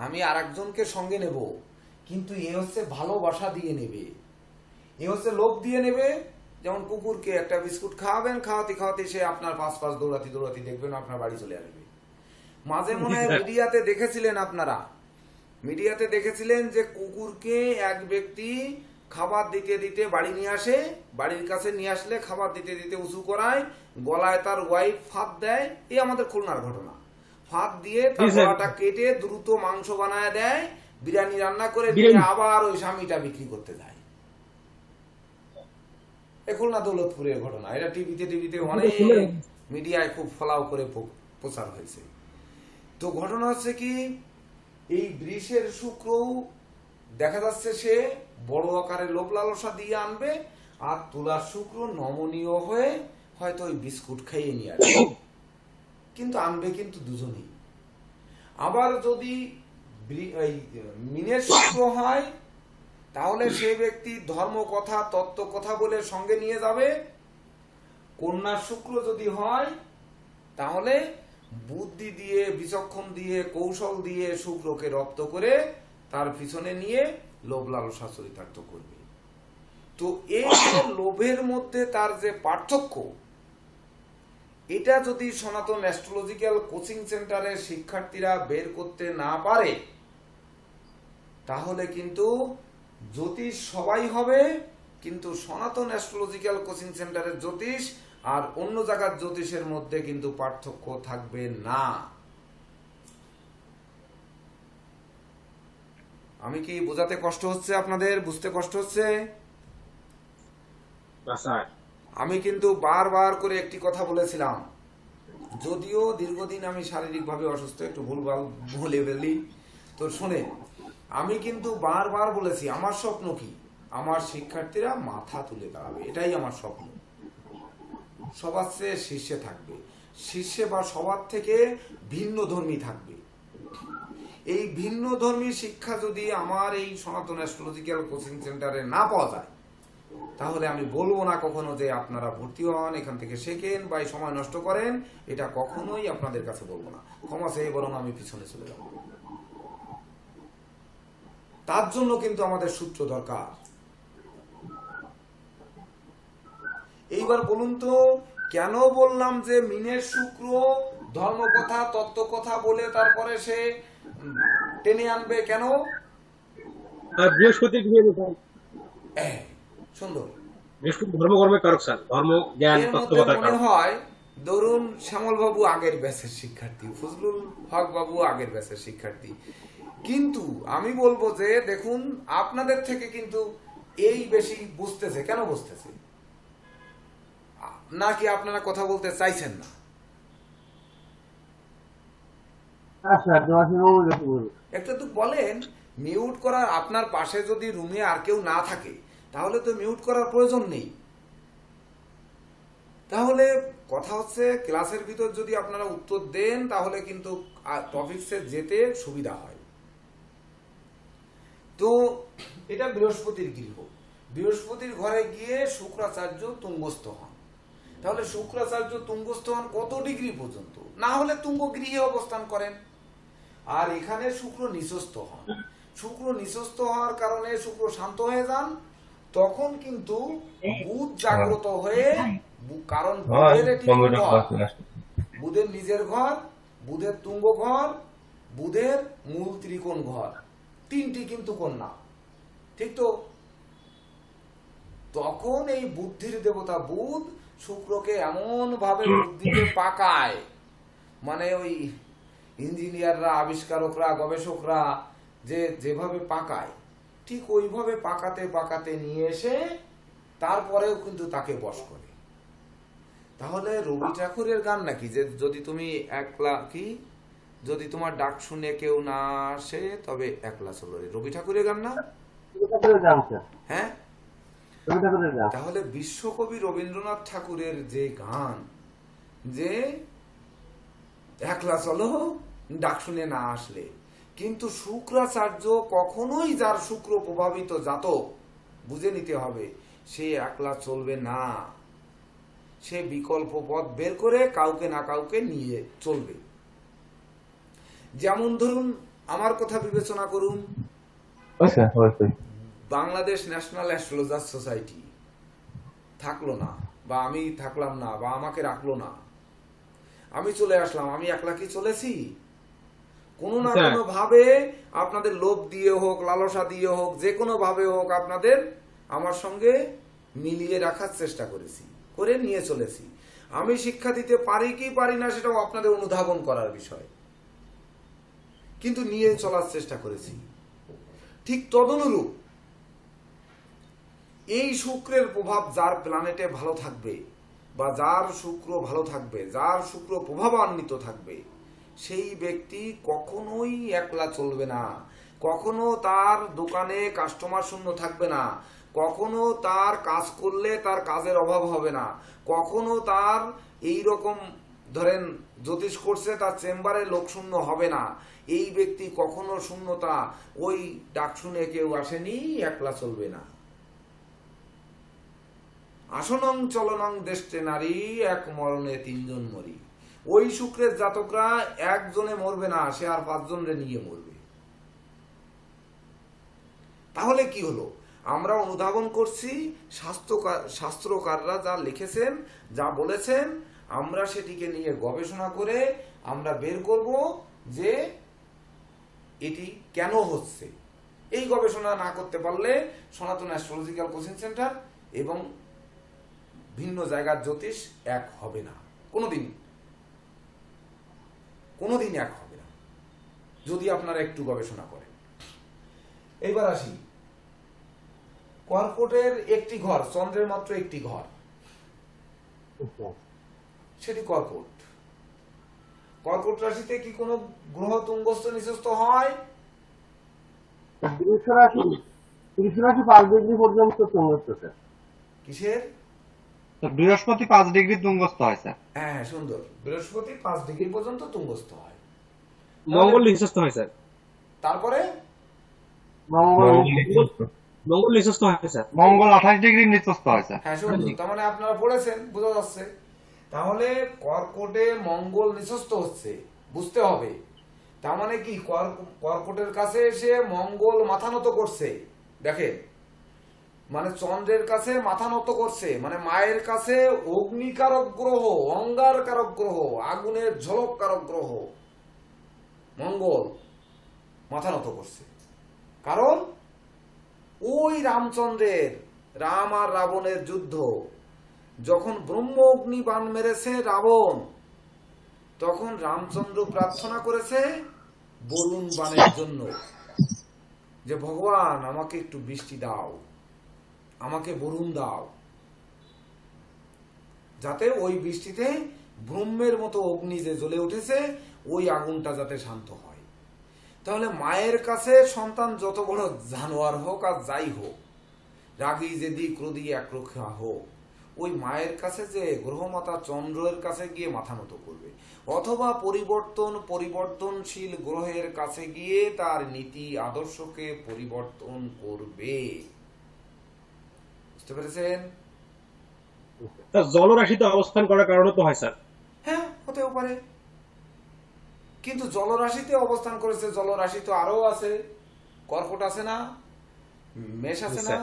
S1: আমি আর একজনকে সঙ্গে নেব, কিন্তু এ হচ্ছে ভালোবাসা দিয়ে নেবে, এ হচ্ছে লোভ দিয়ে নেবে। যেমন কুকুরকে একটা বিস্কুট খাওয়াবেন, খাওয়াতে খাওয়াতে সে আপনার পাশ দৌড়াতে দৌড়াতে দেখবেন আপনার বাড়ি চলে আসবে। মাঝে মনে হয় মিডিয়াতে দেখেছিলেন, আপনারা মিডিয়াতে দেখেছিলেন যে কুকুরকে এক ব্যক্তি খাবার দিতে দিতে বাড়ি নিয়ে আসে, বাড়ির কাছে নিয়ে আসলে খাবার দিতে দিতে উঁচু করায়, গলায় তার ওয়াইফ ফাঁদ দেয়। এই আমাদের খুলনার ঘটনা। ফাঁদ দিয়ে তার গলাটা কেটে দ্রুত মাংস বানায় দেয়, বিরিয়ানি রান্না করে দিয়ে আবার ওই স্বামীটা বিক্রি করতে যায়। এই খুলনা দৌলতপুরের ঘটনা। এটা টিভিতে অনেক মিডিয়ায় খুব ফলাও করে প্রচার হয়েছে। তো ঘটনা হচ্ছে কি, এই বৃষের শুক্র দেখা যাচ্ছে সে বড় আকারে লোভ লালসা দিয়ে আনবে, আর তুলার শুক্র নমনীয় হয়ে হয়তো ওই বিস্কুট খাইয়ে নিয়ে আসবে, কিন্তু আনবে কিন্তু দুজনেই। আবার যদি মিনের শুক্র হয় তাহলে সে ব্যক্তি ধর্ম কথা তত্ত্ব কথা বলে সঙ্গে নিয়ে যাবে। কন্যার শুক্র যদি হয় তাহলে বুদ্ধি দিয়ে বিচক্ষণ দিয়ে কৌশল দিয়ে শুক্রকে রপ্ত করে তার পিছনে নিয়ে লোভ লালসা চরিতার্থ করবে। তো এই যে লোভের মধ্যে তার যে পার্থক্য, এটা যদি সনাতন অ্যাস্ট্রোলজিক্যাল কোচিং সেন্টারের শিক্ষার্থীরা বের করতে না পারে তাহলে কিন্তু জ্যোতিষ সবাই হবে, কিন্তু সনাতন অ্যাস্ট্রোলজিক্যাল কোচিং সেন্টারের জ্যোতিষ আর অন্য জায়গার জ্যোতিষের মধ্যে কিন্তু পার্থক্য থাকবে না। আমি কি বোঝাতে কষ্ট হচ্ছে আপনাদের? বুঝতে কষ্ট হচ্ছে?
S2: না স্যার।
S1: আমি কিন্তু বারবার করে একটি কথা বলেছিলাম, যদিও দীর্ঘদিন আমি শারীরিকভাবে অসুস্থ, একটু ভুলভাল বলে ফেলি, তো শুনে আমি কিন্তু বারবার বলেছি আমার স্বপ্ন কি, আমার শিক্ষার্থীরা মাথা তুলে দাঁড়াবে, এটাই আমার স্বপ্ন। সবার চেয়ে শীর্ষে থাকবে, শীর্ষে বা সবার থেকে ভিন্ন ধর্মী থাকবে। এই ভিন্ন ধর্মী শিক্ষা যদি আমার এই সনাতন অ্যাস্ট্রোলজিক্যাল কোচিং সেন্টারে না পাওয়া যায়, তাহলে আমি বলবো না কখনো যে আপনারা ভর্তি হন, এখান থেকে শেখেন বা এই সময় নষ্ট করেন, এটা কখনোই আপনাদের কাছে বলবো না। ক্ষমা চেয়ে বরং আমি পিছনে চলে যাব। তার জন্য কিন্তু আমাদের সূত্র দরকার। এইবার বলুন তো, কেন বললাম যে মিনের শুক্র ধর্মকথা তত্ত্ব কথা বলে তারপরে সে টেনে আনবে? কেন?
S2: বৃহস্পতি
S1: সুন্দর।
S2: বৃহস্পতি ধর্মকর্মের কারক স্যার, ধর্ম জ্ঞান
S1: এর মধ্যে
S2: তত্ত্বকথার
S1: মনে
S2: কারক।
S1: হয় ধরুন শ্যামল বাবু আগের ব্যাচের শিক্ষার্থী, ফজলুল হক বাবু আগের ব্যাচের শিক্ষার্থী, কিন্তু আমি বলবো যে দেখুন আপনাদের থেকে কিন্তু এই বেশি বুঝতেছে। কেন বুঝতেছে? নাকি আপনারা কথা বলতে চাইছেন না?
S3: স্যার জয়সিংবাবু যখন বলুন।
S1: একটা তো বলেন, মিউট করার, আপনার পাশে যদি রুমে আর কেউ না থাকে তাহলে তো মিউট করার প্রয়োজন নেই। তাহলে কথা হচ্ছে ক্লাসের ভিতর যদি আপনারা উত্তর দেন তাহলে কিন্তু টপিকসে যেতে সুবিধা হয়। তো এটা বৃহস্পতির গৃহ, বৃহস্পতির ঘরে গিয়ে শুক্রাচার্য তুঙ্গস্থ হন। তাহলে শুক্রাচার্য তুঙ্গস্থ হন কত ডিগ্রি পর্যন্ত? না হলে তুঙ্গ গৃহে অবস্থান করেন। আর এখানে শুক্র নিচস্থ হন। শুক্র নিচস্থ হওয়ার কারণে শুক্র শান্ত হয়ে যান, তখন কিন্তু বুধ জাগ্রত হয়ে, কারণ বুধের এটি ঘর, বুধের নিজের ঘর, বুধের তুঙ্গ ঘর, বুধের মূল ত্রিকোণ ঘর, তিনটি কিন্তু কন্যা, ঠিক তো? তখন এই বুদ্ধির দেবতা বুধ শুক্রকে এমন ভাবে বুদ্ধিতে পাকায়, মানে ওই ইঞ্জিনিয়াররা, আবিষ্কারকরা, গবেষকরা যেভাবে পাকায়, ঠিক ওইভাবে পাকাতে পাকাতে নিয়ে এসে তারপরেও কিন্তু তাকে বশ করে। তাহলে রবি ঠাকুরের গান নাকি যে যদি তুমি একলা, কি যদি তোমার ডাক শুনে কেউ না আসে তবে একলা চলো রে, রবি ঠাকুরের গান না? হ্যাঁ, তাহলে বিশ্বকবি রবীন্দ্রনাথ ঠাকুরের যে গান, যে একলা চলো ডাক শুনে না আসলে, কিন্তু শুক্রাচার্য কখনোই, যার শুক্র প্রভাবিত জাতক, বুঝে নিতে হবে সে একলা চলবে না, সে বিকল্প পথ বের করে কাউকে না কাউকে নিয়ে চলবে। যেমন ধরুন আমার কথা বিবেচনা করুন, বাংলাদেশ ন্যাশনাল অ্যাস্ট্রোলজার সোসাইটি থাকলো না, বা আমি থাকলাম না, বা আমাকে রাখলো না, আমি চলে আসলাম, আমি একলা কি চলেছি? কোনো না কোনো ভাবে আপনাদের লোভ দিয়ে হোক, লালসা দিয়ে হোক, যে কোনো ভাবে হোক আপনাদের আমার সঙ্গে মিলিয়ে রাখার চেষ্টা করেছি, করে নিয়ে চলেছি। আমি শিক্ষা দিতে পারি কি পারি না সেটাও আপনাদের অনুধাবন করার বিষয়, কিন্তু নিয়ে চলার চেষ্টা করেছি। ঠিক তদনুরূপ এই শুক্রের প্রভাব যার প্ল্যানেটে ভালো থাকবে, বা যার শুক্র ভালো থাকবে, যার শুক্র প্রভাবান্বিত থাকবে, সেই ব্যক্তি কখনোই একলা চলবে না, কখনো তার দোকানে কাস্টমার শূন্য থাকবে না, কখনো তার কাজ করলে তার কাজের অভাব হবে না, কখনো তার এই রকম ধরেন জ্যোতিষ করছে তার চেম্বারে লোক শূন্য হবে না। এই ব্যক্তি কখনো শূন্যতা, ওই ডাক শুনে কেউ আসেনি, একলা চলবে না। আসনং চলনং দেশে নারী, এক মরণে তিনজন মরি। ওই শুক্রের জাতকরা একজনে মরবে না, সে আর পাঁচজনরে নিয়ে মরবে। তাহলে কি হলো? আমরা অনুধাবন করছি শাস্ত্রকাররা যা লিখেছেন, যা বলেছেন, আমরা সেটিকে নিয়ে গবেষণা করে আমরা বের করব যে এটি কেন হচ্ছে। এই গবেষণা না করতে পারলে সনাতন অ্যাস্ট্রোলজিক্যাল কোচিং সেন্টার এবং ভিন্ন জায়গার জ্যোতিষ এক হবে না, কোনোদিন এক হবে না, যদি আপনারা একটু গবেষণা করেন। এইবার আসি, কর্কটের একটি ঘর, চন্দ্রের মাত্র একটি ঘর, সেটি কর্কট। কর্কট রাশিতে কি কোনো গ্রহ তুঙ্গস্থ নিচস্থ হয়?
S3: বৃষ রাশি 5 ডিগ্রি পর্যন্ত তুঙ্গস্থ স্যার।
S1: কিসের?
S6: তো বৃহস্পতি 5 ডিগ্রি তুঙ্গস্থ হয় স্যার।
S1: হ্যাঁ, সুন্দর। বৃহস্পতি 5 ডিগ্রি পর্যন্ত তুঙ্গস্থ হয়।
S2: মঙ্গল নিচস্থ হয় স্যার।
S1: তারপরে
S2: মঙ্গল নিচস্থ হয় স্যার।
S6: মঙ্গল 28 ডিগ্রি নিচস্থ হয় স্যার।
S1: হ্যাঁ, সুন্দর। তার মানে আপনারা পড়েছেন, বোঝা যাচ্ছে। তাহলে কর্কটে মঙ্গল নিচস্থ হচ্ছে, বুঝতে হবে। তার মানে কি, কর্কটের কাছে এসে মঙ্গল মাথা নত করছে, দেখেন, মানে চন্দ্রের কাছে মাথা নত করছে, মানে মায়ের কাছে অগ্নিকারক গ্রহ, অঙ্গারকারক গ্রহ, আগুনের ঝলককারক গ্রহ মঙ্গল মাথা নত করছে। কারণ ওই রামচন্দ্রের, রাম আর রাবণের যুদ্ধ, যখন ব্রহ্ম অগ্নি বাণ মেরেছে রাবণ, তখন রামচন্দ্র প্রার্থনা করেছে বরুণ বাণের জন্য, যে ভগবান আমাকে একটু বৃষ্টি দাও, আমাকে বরুণ দাও, যাতে ওই বৃষ্টিতে ব্রহ্মের মতো অগ্নি যে জ্বলে উঠেছে ওই আগুনটা যাতে শান্ত হয়। তাহলে মায়ের কাছে সন্তান যত বড় জানোয়ার হোক আর যাই হোক, রাগী জেদি ক্রোধী একরোখা হোক, ওই মায়ের কাছে যে গ্রহমাতা চন্দ্রের কাছে গিয়ে মাথা নত করবে, অথবা পরিবর্তনশীল গ্রহের কাছে গিয়ে তার নীতি আদর্শকে পরিবর্তন করবে। বুঝতে পেরেছেন?
S2: জলরাশিতে অবস্থান করার কারণে তো হয় স্যার।
S1: হ্যাঁ, হতেও পারে। কিন্তু জলরাশিতে অবস্থান করেছে, জলরাশি তো আরো আছে, কর্কট আছে না, মেষ আছে না,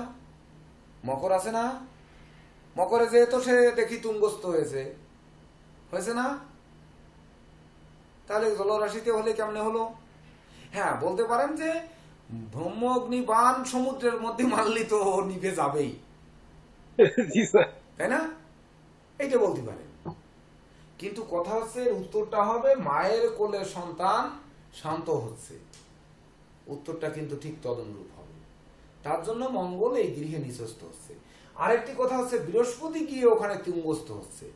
S1: মকর আছে না। মকরে যেহেতু সে দেখি তুঙ্গস্থ হয়েছে না, তাহলে জলরাশিতে হলে কেমনে হলো? হ্যাঁ, বলতে পারেন যে ব্রহ্ম অগ্নি বাণ সমুদ্রের মধ্যে মারলি তো নিভে যাবেই, তাই না? এইটা বলতে পারেন। কিন্তু কথা হচ্ছে, উত্তরটা হবে মায়ের কোলে সন্তান শান্ত হচ্ছে, উত্তরটা কিন্তু ঠিক তদনুরূপ হবে। তার জন্য মঙ্গল এই গৃহে নিচস্থ হচ্ছে। আরেকটি কথা হচ্ছে, বৃহস্পতি গিয়ে ওখানে তুঙ্গস্থ হচ্ছে।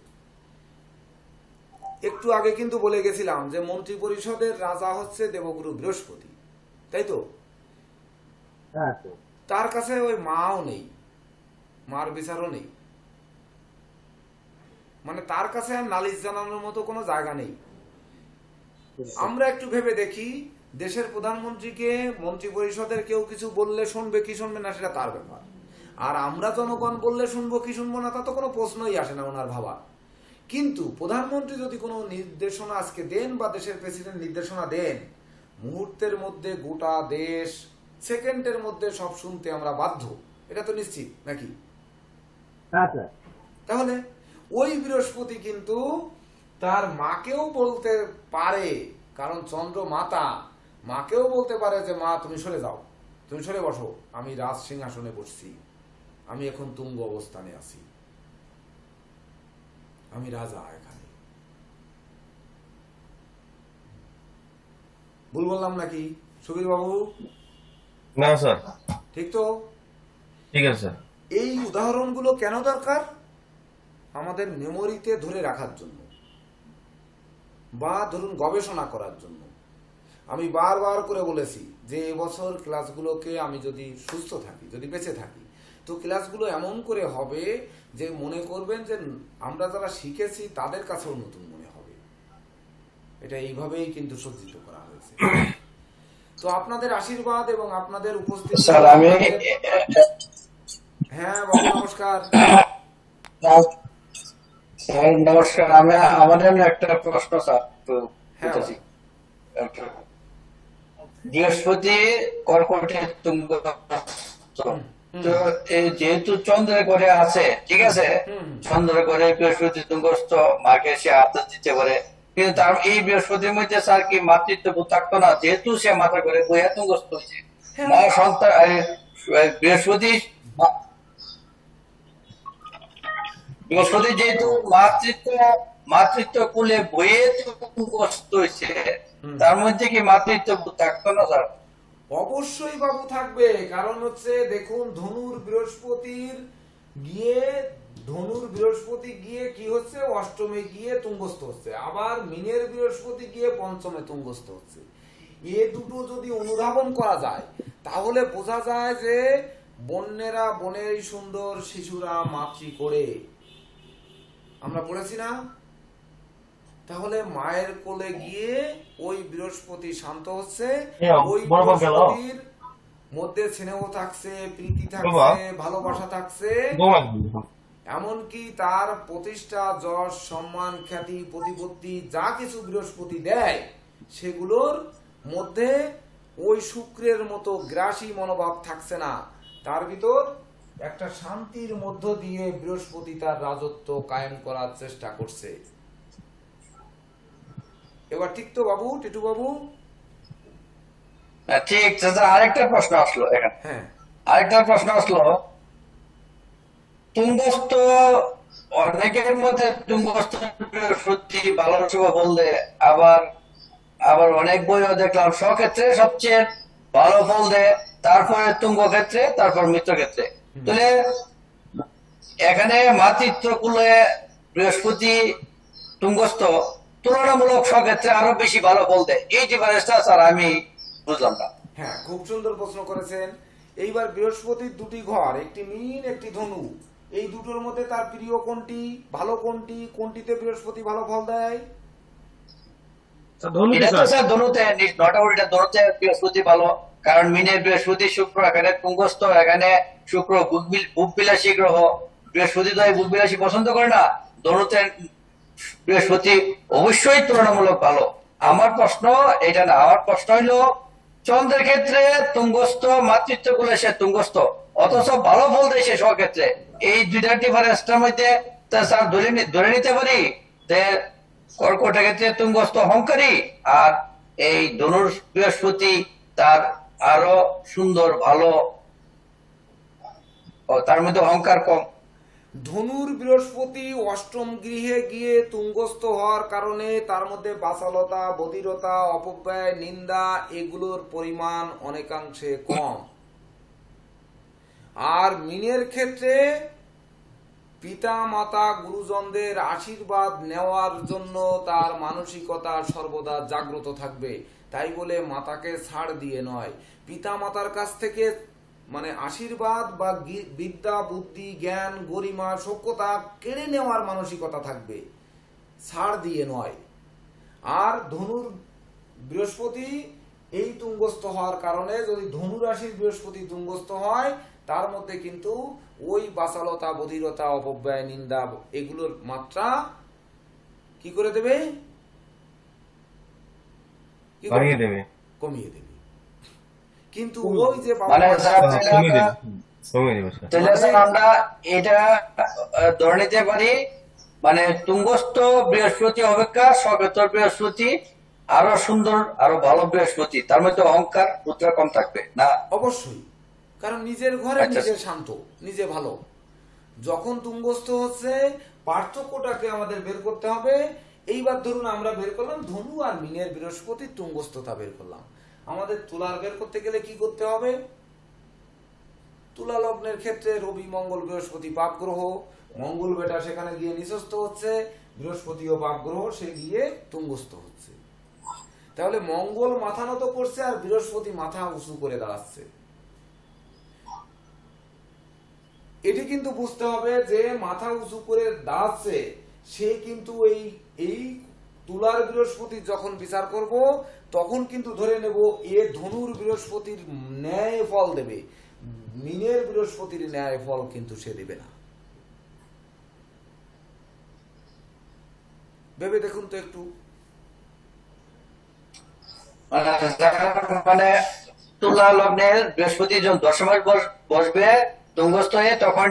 S1: একটু আগে কিন্তু বলে গেছিলাম যে মন্ত্রী পরিষদের রাজা হচ্ছে দেবগুরু বৃহস্পতি, তাই তো? তার কাছে ওই মাও নেই, মার বিচারও নেই, মানে তার কাছে আর নালিশ জানানোর মতো কোনো জায়গা নেই। আমরা একটু ভেবে দেখি, দেশের প্রধানমন্ত্রীকে মন্ত্রী পরিষদের কেউ কিছু বললে শুনবে কি শুনবে না সেটা তার ব্যাপার, আর আমরা জনগণ বললে শুনবো কি শুনবো না তা তো কোনো প্রশ্নই আসে না ওনার ভাবা। কিন্তু প্রধানমন্ত্রী যদি কোনো নির্দেশনা আজকে দেন বা দেশের প্রেসিডেন্ট নির্দেশনা দেন, মুহূর্তের মধ্যে গোটা দেশ সেকেন্ডের মধ্যে সব শুনতে আমরা বাধ্য, এটা তো নিশ্চিত নাকি? তাহলে ওই বৃহস্পতি কিন্তু তার মাকেও বলতে পারে, কারণ চন্দ্র মাতা, মাকেও বলতে পারে যে মা তুমি সরে যাও, তুমি সরে বসো, আমি রাজ সিংহাসনে বসছি, আমি এখন তুঙ্গ অবস্থানে আছি, আমি রাজা এখানে। ভুল বললাম নাকি সুবীর বাবু?
S4: না স্যার,
S1: ঠিক তো?
S4: ঠিক আছে স্যার।
S1: এই উদাহরণগুলো কেন দরকার? আমাদের মেমোরিতে ধরে রাখার জন্য, বা ধরুন গবেষণা করার জন্য। আমি বারবার করে বলেছি যে এবছর ক্লাসগুলোকে আমি যদি সুস্থ থাকি, যদি বেঁচে থাকি, তো ক্লাসগুলো এমন করে হবে যে মনে করবেন যে আমরা যারা শিখেছি তাদের কাছেও নতুন মনে হবে। এটা এইভাবেই কিন্তু সজ্জিত করা হয়েছে। তো আপনাদের আশীর্বাদ এবং আপনাদের উপস্থিতি।
S7: স্যার আমি,
S1: হ্যাঁ বাবু নমস্কার।
S7: নমস্কার, আমি আমাদের একটা প্রশ্ন স্যার বলতেছি। বৃহস্পতি কর্কটে তুঙ্গ, তো এই যেহেতু চন্দ্রের ঘরে আছে, ঠিক আছে, চন্দ্রের ঘরে বৃহস্পতি তুঙ্গস্থ, মাকে সে আদেশ দিতে পারে, কিন্তু তার এই বৃহস্পতির মধ্যে স্যার কি মাতৃত্ববোধ থাকতো না? যেহেতু সে মাথা করে বইয়া তুঙ্গস্থ হয়েছে, মা বৃহস্পতি বৃহস্পতি যেহেতু মাতৃত্ব কুলে বইয়ে তুঙ্গস্থ হয়েছে, তার মধ্যে কি মাতৃত্ব থাকতো না স্যার?
S1: অবশ্যই বাবু থাকবে। কারণ হচ্ছে দেখুন, ধনুর বৃহস্পতি গিয়ে কি হচ্ছে, অষ্টমে গিয়ে তুঙ্গস্থ হচ্ছে, আবার মিনের বৃহস্পতি গিয়ে পঞ্চমে তুঙ্গস্থ হচ্ছে। এ দুটো যদি অনুধাবন করা যায় তাহলে বোঝা যায় যে বন্যেরা বনেরই সুন্দর, শিশুরা মাতৃ করে, আমরা পড়েছি না? তাহলে মায়ের কোলে গিয়ে ওই বৃহস্পতি শান্ত হচ্ছে, ওই বৃহস্পতির মধ্যে স্নেহ থাকছে, প্রীতি থাকছে, ভালোবাসা থাকছে, এমনকি তার প্রতিষ্ঠা, যশ, সম্মান, খ্যাতি, প্রতিপত্তি যা কিছু বৃহস্পতি দেয় সেগুলোর মধ্যে ওই শুক্রের মতো গ্রাসী মনোভাব থাকছে না। তার ভিতর একটা শান্তির মধ্য দিয়ে বৃহস্পতি তার রাজত্ব কায়েম করার চেষ্টা করছে। এবার ঠিক তো বাবু, টিটু বাবু?
S7: ঠিক। আরেকটা প্রশ্ন আসলো এখানে,
S1: হ্যাঁ,
S7: আরেকটা প্রশ্ন আসলো, তুঙ্গস্থ অনেকের মধ্যে তুঙ্গস্থ বৃহস্পতি ভালো শুভ বললে, আবার অনেক বইও দেখলাম স্বক্ষেত্রে সবচেয়ে ভালো ফল দেয়, তারপরে তুঙ্গ ক্ষেত্রে, তারপর মিত্র ক্ষেত্রে। তাহলে এখানে মাতৃত্ব কুলে বৃহস্পতি তুঙ্গস্থ তুলনামূলক স্বক্ষেত্রে আরো বেশি ভালো ফল দেয়, এই ডিফারেন্সটা স্যার আমি বুঝলাম না।
S1: হ্যাঁ, খুব সুন্দর প্রশ্ন করেছেন। এইবার বৃহস্পতির দুটি ঘর, একটি মীন, একটি ধনু, এই দুটোর মধ্যে তার প্রিয় কোনটি, ভালো কোনটি, কোনটিতে বৃহস্পতি ভালো ফল দেয়?
S7: এটা তো স্যার ধনুতে, নটা উল্টা ধনুতে বৃহস্পতি ভালো, কারণ মিনের বৃহস্পতি, শুক্র এখানে তুঙ্গস্থ, এখানে শুক্র ভূবিলাসী গ্রহ, বৃহস্পতি তো এই ভূবিলাসী পছন্দ করে না, ধনুতে বৃহস্পতি অবশ্যই তুলনামূলক ভালো। আমার প্রশ্ন এটা না, আমার প্রশ্ন হইলো চন্দ্রের ক্ষেত্রে তুঙ্গস্থ, মাতৃত্ব কুলে সে তুঙ্গস্থ, অথচ ভালো ফল দেয় সে স্বক্ষেত্রে, এই দুইটা ডিফারেন্সটার মধ্যে স্যার ধরে নিতে পারি যে কর্কট ক্ষেত্রে তুঙ্গস্থ অহংকারী, আর এই ধনুর বৃহস্পতি তার আরো সুন্দর ভালো, তার মধ্যে অহংকার কম।
S1: ধনুর বৃহস্পতি অষ্টম গৃহে গিয়ে তুঙ্গস্থ হওয়ার কারণে তার মধ্যে বাচালতা, বধিরতা, অপব্যয়, নিন্দা এগুলোর পরিমাণ অনেকাংশে কম। আর মিনের ক্ষেত্রে পিতা মাতা গুরুজনদের আশীর্বাদ নেওয়ার জন্য তার মানসিকতা সর্বদা জাগ্রত থাকবে। তাই বলে মাতাকে ছাড় দিয়ে নয়, পিতা মাতার কাছ থেকে মানে আশীর্বাদ বা বিদ্যা, বুদ্ধি, জ্ঞান, গরিমা, সভ্যতা কেড়ে নেওয়ার মানসিকতা থাকবে, ছাড় দিয়ে নয়। আর ধনুর বৃহস্পতি এই তুঙ্গস্থ হওয়ার কারণে, যদি ধনু রাশির বৃহস্পতি তুঙ্গস্থ হয়, তার মধ্যে কিন্তু ওই বাচালতা, বধিরতা, অপব্যয়, নিন্দা এগুলোর মাত্রা কি করে দেবে?
S4: বাড়িয়ে দেবে,
S1: কমিয়ে দেবে। কিন্তু ওই যে
S7: আমরা এটা ধরে নিতে পারি, মানে তুঙ্গস্থ বৃহস্পতি অপেক্ষা স্বক্ষেত্র বৃহস্পতি আরো সুন্দর, আরো ভালো বৃহস্পতি, তার মধ্যে অহংকার উত্তর কম থাকবে না?
S1: অবশ্যই, কারণ নিজের ঘরে নিজে শান্ত, নিজে ভালো। যখন তুঙ্গস্থ হচ্ছে পার্থক্যটাকে আমাদের বের করতে হবে। এইবার ধরুন আমরা বের করলাম ধনু আর মিনের বৃহস্পতি তুঙ্গস্থতা বের করলাম, আমাদের তুলার বের করতে গেলে কি করতে হবে? তুলা লগ্নের ক্ষেত্রে রবি, মঙ্গল, বৃহস্পতি পাপ গ্রহ, মঙ্গল বেটা সেখানে গিয়ে নিঃস্থ হচ্ছে, বৃহস্পতিও পাপ গ্রহ, সে গিয়ে তুঙ্গস্থ হচ্ছে। তাহলে মঙ্গল মাথা নত করছে আর বৃহস্পতি মাথা উঁচু করে দাঁড়াচ্ছে। এটি কিন্তু বুঝতে হবে যে মাথা উঁচু করে দাঁড়াচ্ছে সে কিন্তু এই তুলার বৃহস্পতি যখন বিচার করব তখন কিন্তু ধরে নেব এ ধনুর বৃহস্পতির ন্যায় ফল দেবে, মিনের বৃহস্পতির ন্যায় ফল কিন্তু সে দেবে না। ভেবে দেখুন তো একটু।
S7: মানে তুলা লগ্নের বৃহস্পতি যখন 10 মাস বসবে তুঙ্গস্থ হয়ে, তখন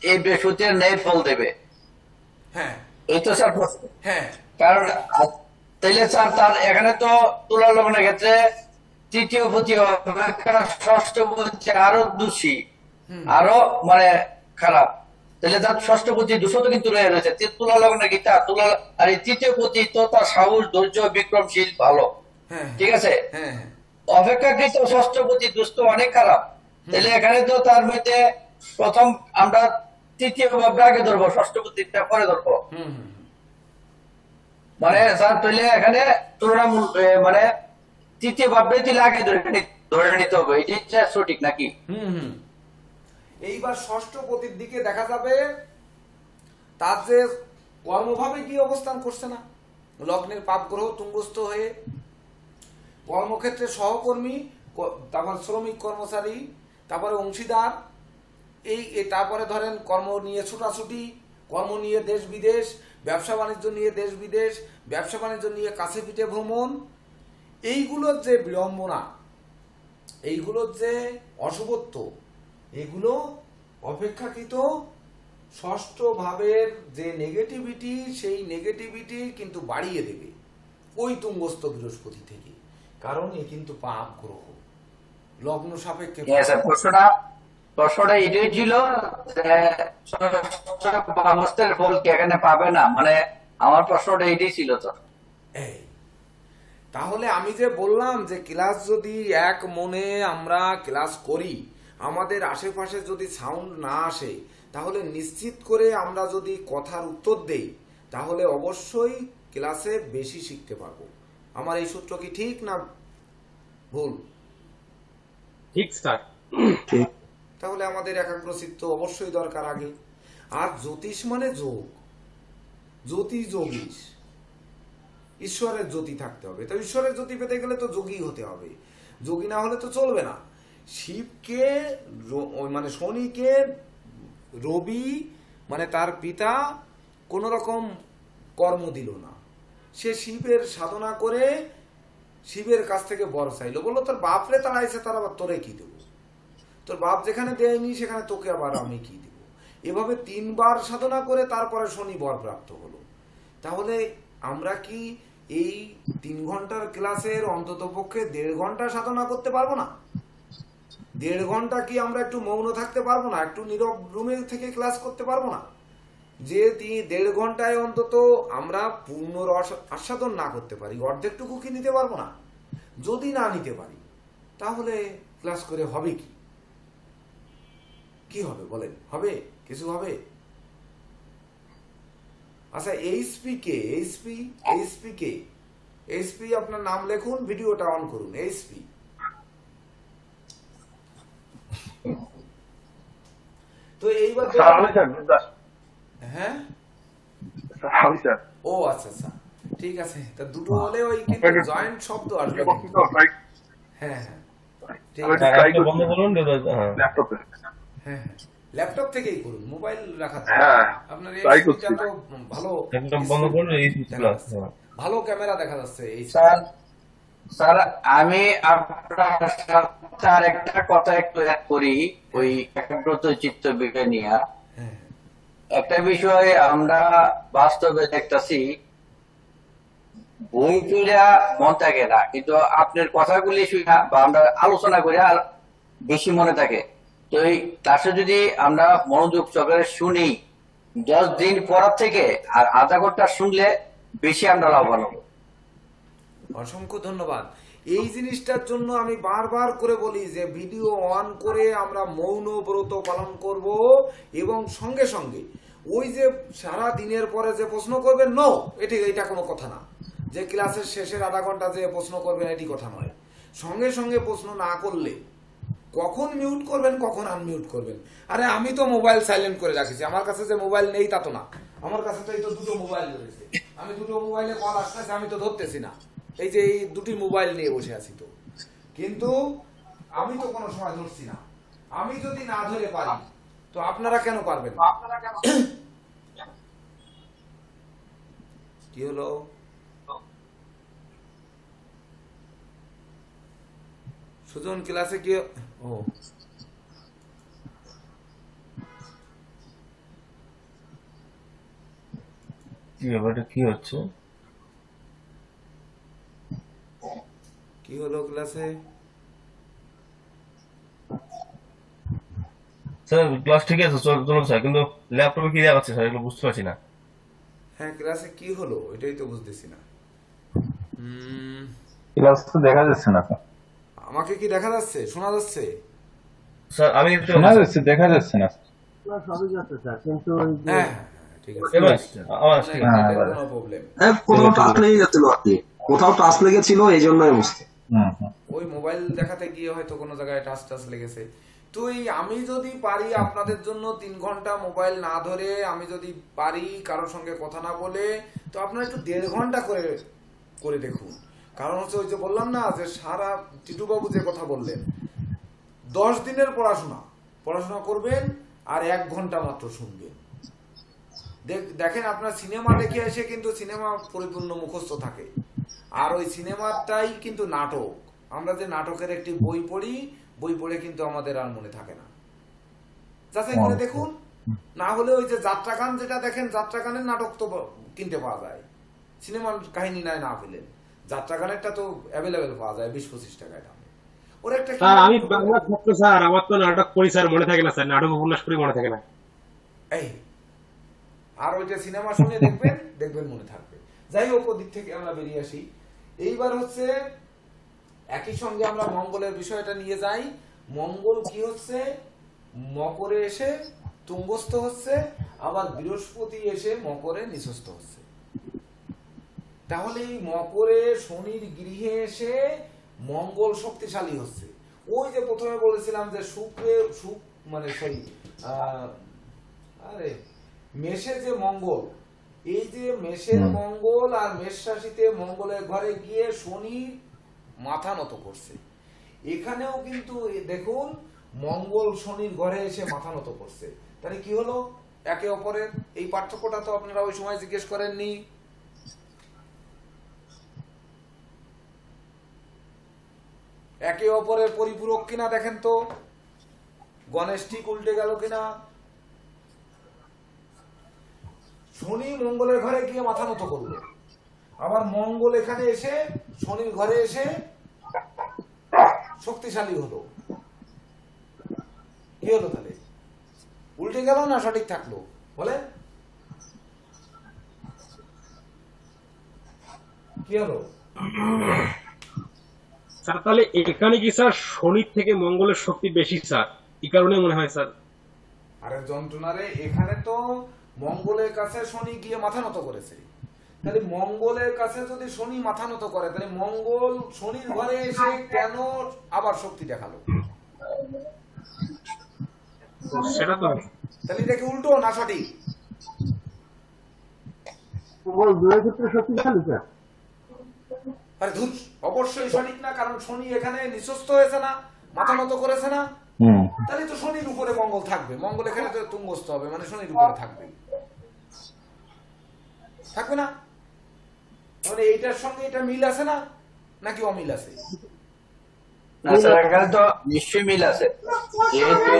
S7: এই বৃহস্পতির ন্যায় ফল দেবে।
S1: হ্যাঁ,
S7: এই তো স্যার।
S1: হ্যাঁ,
S7: কারণ তাইলে স্যার তার এখানে তো তুলা লগ্নের ক্ষেত্রে তৃতীয় পতি অপেক্ষা ষষ্ঠ পতি আরো দোষী, আরো মানে খারাপ। তাহলে তার ষষ্ঠ পতি দুশত কিন্তু রয়ে রয়েছে তুলা লগ্নে কি তার তুলা, আর এই তৃতীয় পতি তো তার সাহস ধৈর্য বিক্রমশীল ভালো,
S1: হ্যাঁ
S7: ঠিক আছে।
S1: হ্যাঁ হ্যাঁ
S7: অপেক্ষাকৃত ষষ্ঠ পতি দুষ্ট অনেক খারাপ, তাহলে এখানে তো তার মধ্যে প্রথম আমরা তৃতীয় ভাবটা আগে ধরবো, ষষ্ঠ পতিটা পরে ধরবো।
S1: হুম হুম
S7: মানে স্যার তাহলে এখানে তুলনামূল মানে তৃতীয় ভাবটাই তাহলে আগে ধরে নিতে হবে, এটা সঠিক নাকি?
S1: হুম হুম এইবার ষষ্ঠ পতির দিকে দেখা যাবে তার যে কর্মভাবে কি অবস্থান করছে না, লগ্নের পাপ গ্রহ তুঙ্গস্থ হয়ে কর্মক্ষেত্রে সহকর্মী, তারপর শ্রমিক কর্মচারী, তারপরে অংশীদার, তারপরে ধরেন কর্ম নিয়ে ছুটাছুটি, কর্ম নিয়ে দেশ বিদেশ, ব্যবসা বাণিজ্য নিয়ে দেশ বিদেশ, ব্যবসা বাণিজ্য নিয়ে কাছে পিঠে ভ্রমণ, এইগুলোর যে বিড়ম্বনা, এইগুলোর যে অশুভত্ব, এগুলো অপেক্ষাকৃত ষষ্ঠ ভাবের যে নেগেটিভিটি, সেই নেগেটিভিটি কিন্তু বাড়িয়ে দেবে ওই তুঙ্গস্থ বৃহস্পতি থেকে, কারণ এ কিন্তু পাপ গ্রহ, লগ্ন সাপেক্ষে।
S7: প্রশ্নটা এটাই ছিল যে ফল কি এখানে পাবে না, মানে আমার প্রশ্নটা এটাই ছিল। তো
S1: এই তাহলে আমি যে বললাম যে ক্লাস যদি এক মনে আমরা ক্লাস করি, আমাদের আশেপাশে যদি সাউন্ড না আসে, তাহলে নিশ্চিত করে আমরা যদি কথার উত্তর দেই, তাহলে অবশ্যই ক্লাসে বেশি শিখতে পারবো। আমার এই সূত্র কি ঠিক না ভুল?
S2: ঠিক স্যার।
S1: তাহলে আমাদের একাগ্রচিত্ত অবশ্যই দরকার আগে। আর জ্যোতিষ মানে যোগ, জ্যোতি যোগীশ, ঈশ্বরের জ্যোতি থাকতে হবে। তো ঈশ্বরের জ্যোতি পেতে গেলে তো যোগী হতে হবে, যোগী না হলে তো চলবে না। শিবকে মানে শনিকে রবি মানে তার পিতা কোন রকম কর্ম দিল না, সে শিবের সাধনা করে শিবের কাছ থেকে বর চাইলো, বললো তোর বাপরে তাড়াইছে, তার আবার তোরে কি দেবো, তোর বাপ যেখানে দেয়নি সেখানে তোকে আবার আমি কি দেব। এভাবে 3 বার সাধনা করে তারপরে শনি বর প্রাপ্ত হলো। তাহলে আমরা কি এই 3 ঘন্টার ক্লাসের অন্তত পক্ষে 1.5 ঘন্টা সাধনা করতে পারবো না? 1.5 ঘন্টা কি আমরা একটু মৌন থাকতে পারবো না? একটু নীরব রুমে থেকে ক্লাস করতে পারবো না? যে 1.5 ঘন্টায় অন্তত আমরা পূর্ণ রস আস্বাদন না করতে পারি, অর্ধেকটুকু কি নিতে পারবো না? যদি না নিতে পারি তাহলে ক্লাস করে হবে কি? কি হবে বলেন? হবে কিছু হবে? আচ্ছা এইচপি কে? এইচপি আপনার নাম লিখুন, ভিডিওটা অন করুন। এইচপি তো এইবার হ্যাঁ ও আচ্ছা আচ্ছা ঠিক আছে। তা দুটো হলে ওই কিন্তু জয়েন্ট শব্দ আসবে। হ্যাঁ হ্যাঁ ঠিক আছে,
S4: বন্ধ করুন।
S1: হ্যাঁ ল্যাপটপ থেকেই করুন, মোবাইল রাখা আপনার এইচপিটা তো ভালো
S4: বন্ধ করুন।
S1: ভালো ক্যামেরা দেখা যাচ্ছে এই।
S7: স্যার আমি আপনার সাথে আর একটা কথা একটু অ্যাড করি ওই একাগ্রত চিত্ত বিজ্ঞান নিয়ে। একটা বিষয় আমরা বাস্তবে দেখতেছি, বই পড়া মন থাকে না, কিন্তু আপনার কথাগুলি শুনে বা আমরা আলোচনা করে আর বেশি মনে থাকে। তো এই ক্লাসে যদি আমরা মনোযোগ সহকারে শুনি, 10 দিন পড়ার থেকে আর আধা ঘন্টা শুনলে বেশি আমরা লাভবান হব।
S1: অসংখ্য ধন্যবাদ। এই জিনিসটার জন্য আমি বারবার করে বলি যে ভিডিও অন করে আমরা মৌন ব্রত পালন করব, এবং সঙ্গে সঙ্গে ওই যে সারা দিনের পরে যে প্রশ্ন করবেন, নো এটা কোনো কথা না। যে ক্লাসের শেষের আধা ঘন্টা যে প্রশ্ন করবেন এটি কথা নয়। সঙ্গে সঙ্গে প্রশ্ন না করলে কখন মিউট করবেন, কখন আনমিউট করবেন। আরে আমি তো মোবাইল সাইলেন্ট করে রাখেছি, আমার কাছে যে মোবাইল নেই তা তো না, আমার কাছে তো এই তো 2টো মোবাইল রয়েছে। আমি 2টো মোবাইলে কল আসতেছে আমি তো ধরতেছি না, এই যে এই 2টি মোবাইল নিয়ে বসে আছি। তো কিন্তু আমি তো কোনো সময় ধরছি না। আমি যদি না ধরে পারি তো আপনারা কেন পারবেন? কি হলো? সুজন ক্লাসে কি? ও
S4: কি ব্যাপারটা কি হচ্ছে?
S1: কি হলো ক্লাসে?
S4: স্যার ক্লাস ঠিক আছে চলুন স্যার, কিন্তু ল্যাপটপে কি দেখাচ্ছে স্যার এগুলো বুঝতে পারছি না।
S1: হ্যাঁ, ক্লাসে কি হলো এটাই তো বুঝতেছি না।
S5: ক্লাস তো দেখা যাচ্ছে না তো।
S1: আমাকে কি দেখা যাচ্ছে, শোনা যাচ্ছে?
S4: স্যার আমি একটু
S5: শোনা যাচ্ছে, দেখা যাচ্ছে না।
S3: সবই যাচ্ছে স্যার, কিন্তু ওই যে
S1: হ্যাঁ হ্যাঁ, ঠিক আছে।
S4: এবার আসছে, আবার আসছে।
S5: হ্যাঁ,
S1: এটার
S5: এবারে।
S1: কোনো প্রবলেম।
S8: কোথাও টাচ লেগে গেছিল আর কি, কোথাও টাচ লেগেছিল এই জন্য অবস্থা।
S1: ওই মোবাইল দেখাতে গিয়ে হয়তো কোনো জায়গায় টাচ টাচ লেগেছে। তুই আমি যদি পারি আপনাদের জন্য 3 ঘন্টা মোবাইল না ধরে, আমি যদি পারি কারোর সঙ্গে কথা না বলে, তো আপনারা একটু 1.5 ঘন্টা করে করে দেখুন। কারণ হচ্ছে ওই যে বললাম না যে সারা টিটুবাবু যে কথা বললেন, 10 দিনের পড়াশোনা করবেন আর 1 ঘন্টা মাত্র শুনবেন। দেখেন আপনার সিনেমা দেখে এসে কিন্তু সিনেমা পরিপূর্ণ মুখস্থ থাকে, আর ওই সিনেমাটাই কিন্তু নাটক। আমরা যে নাটকের একটি বই পড়ি, বই পড়ে কিন্তু আমাদের আর মনে থাকে না। যাচাই করে দেখুন। না হলে ওই যে যাত্রাগান যেটা দেখেন, যাত্রাগানের নাটক তো কিনতে পাওয়া যায়, সিনেমার কাহিনী নাই না পেলেন। যাত্রাগানেরটা তো অ্যাভেলেবেল পাওয়া যায় 20-25 টাকায় দামে। ওর একটা
S2: স্যার আমি বাংলা ছাত্র স্যার, আমার তো নাটক পড়ি স্যার, মনে থাকে না স্যার, নাটক উপন্যাস পড়ি মনে থাকে না।
S1: এই আর ওইটা সিনেমা শুনে দেখবেন মনে থাকবে। যাই হোক, ওদিক থেকে আমরা বেরিয়ে আসি। এইবার হচ্ছে একই সঙ্গে আমরা মঙ্গলের বিষয়টা নিয়ে যাই। মঙ্গল কি হচ্ছে, মকরে এসে তুঙ্গস্থ হচ্ছে, আবার বৃহস্পতি এসে মকরে নিঃস্থ হচ্ছে। তাহলে এই মকরে শনির গৃহে এসে মঙ্গল শক্তিশালী হচ্ছে। ওই যে প্রথমে বলেছিলাম যে মেষে যে মঙ্গল, এই যে মেষের মঙ্গল আর মেষ রাশিতে মঙ্গলের ঘরে গিয়ে শনি মাথা নত করছে। এখানেও কিন্তু দেখুন মঙ্গল শনির ঘরে এসে মাথা নত করছে। তাহলে কি হলো, একে অপরের এই পার্থক্যটা তো আপনারা ওই সময় জিজ্ঞেস করেননি। একে অপরের পরিপূরক কিনা দেখেন তো, গণেশ ঠিক উল্টে গেল কিনা। শনি মঙ্গলের ঘরে গিয়ে মাথা নত করলো, আবার মঙ্গল এখানে এসে শনির ঘরে এসে শক্তিশালী হলো। কি হলো তাহলে, উল্টে গেল না সঠিক থাকলো বলে? কি হলো
S2: স্যার তাহলে এখানে কি স্যার শনির থেকে মঙ্গলের শক্তি বেশি স্যার, এই কারণে মনে হয় স্যার?
S1: আরে যন্ত্রণারে, এখানে তো মঙ্গলের কাছে শনি গিয়ে মাথা নত করেছে। তাহলে মঙ্গলের কাছে যদি শনি মাথা নত করে, তাহলে মঙ্গল শনির ঘরে এসে কেন আবার শক্তি দেখালো?
S2: সেটা তো
S1: তাহলে এটা কি উল্টো না সঠিক?
S3: দুই ক্ষেত্রে শক্তিশালী স্যার।
S1: আরে ধুর, অবশ্যই সঠিক না, কারণ শনি এখানে নিঃস্ত হয়েছে না, মাথা নত করেছে না। তাহলে তো শনির উপরে মঙ্গল থাকবে, মঙ্গল এখানে তো তুঙ্গস্থ হবে, মানে শনির উপরে থাকবে না? মানে এইটার সঙ্গে এটা মিল আছে না, নাকি অমিল আছে?
S7: না স্যার, এখানে তো নিশ্চয়ই মিল আছে। যেহেতু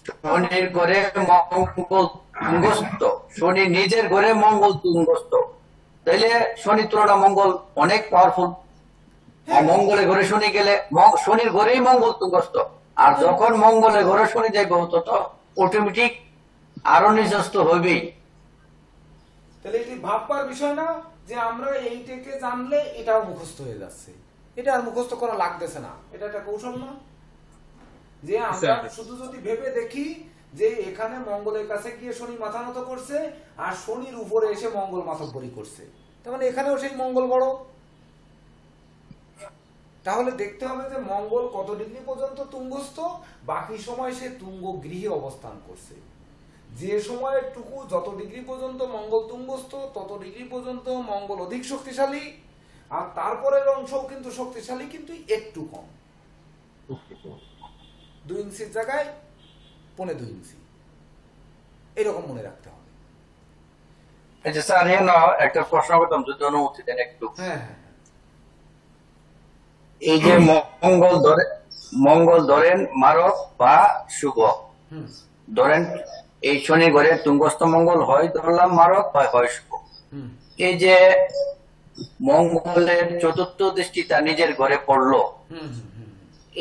S7: শনির ঘরে মঙ্গল তুঙ্গস্থ, শনি নিজের ঘরে মঙ্গল তুঙ্গস্থ, তাইলে শনির তুলনা মঙ্গল অনেক পাওয়ারফুল। আর মঙ্গলের ঘরে শনি গেলে শনির ঘরেই মঙ্গল তুঙ্গস্থ, আর যখন মঙ্গলের ঘরে শনি যাইব তো অটোমেটিক আরো নিজস্ব হইবেই।
S1: তাহলে এটি ভাববার বিষয় না যে আমরা এইটাকে জানলে এটাও মুখস্থ হয়ে যাচ্ছে, এটা আর মুখস্থ করা লাগতেছে না। এটা একটা কৌশল না যে আমরা শুধু যদি ভেবে দেখি যে এখানে মঙ্গলের কাছে গিয়ে শনি মাথা নত করছে আর শনির উপরে এসে মঙ্গল মাথা-বরি করছে, তার মানে এখানেও সেই মঙ্গল বড়। তাহলে দেখতে হবে যে মঙ্গল কত ডিগ্রি পর্যন্ত তুঙ্গস্থ, বাকি সময় সে তুঙ্গ গৃহে অবস্থান করছে। যে সময়টুকু যত ডিগ্রি পর্যন্ত মঙ্গল তুঙ্গস্থ, তত ডিগ্রি পর্যন্ত মঙ্গল অধিক শক্তিশালী, আর তারপরের অংশও কিন্তু শক্তিশালী, কিন্তু একটু কম। 2 ইঞ্চির জায়গায় 1.25 ইঞ্চি, এরকম মনে রাখতে হবে।
S7: আচ্ছা স্যার, একটা প্রশ্ন করতাম যদি অনুমতি দেন একটু।
S1: হ্যাঁ হ্যাঁ,
S7: এই যে মঙ্গল ধরেন মারক বা শুভ, ধরেন এই শনি ঘরে তুঙ্গস্থ মঙ্গল হয় ধরলাম মারক বা হয় শুভ। এই যে মঙ্গলের চতুর্থ দৃষ্টিটা নিজের ঘরে পড়লো,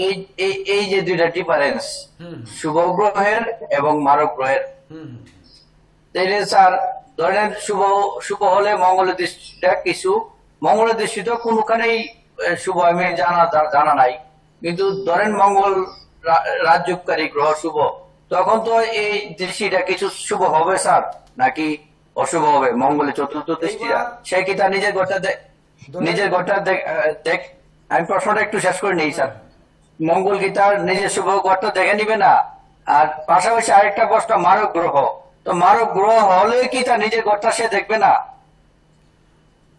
S7: এই এই এই যে দুইটা ডিফারেন্স
S1: হুম
S7: শুভ গ্রহের এবং মারক গ্রহের,
S1: হুম হুম।
S7: তাইলে স্যার ধরেন শুভ শুভ হলে মঙ্গলের দৃষ্টিটা কিছু, মঙ্গলের দৃষ্টিটা কোনখানেই শুভ আমি জানা নাই, কিন্তু ধরেন মঙ্গল রাজ্যকারী গ্রহ শুভ, তখন তো এই দৃষ্টিটা কিছু শুভ হবে স্যার নাকি অশুভ হবে? মঙ্গলের চতুর্থ দৃষ্টিটা সে কি তার নিজের ঘরটা নিজের ঘরটা দেখ, আমি প্রশ্নটা একটু শেষ করে নেই স্যার। মঙ্গল কি তার নিজের শুভ ঘরটা দেখে নিবে না? আর পাশাপাশি আরেকটা প্রশ্ন, মারক গ্রহ, তো মারক গ্রহ হলে কি তার নিজের ঘরটা সে দেখবে না?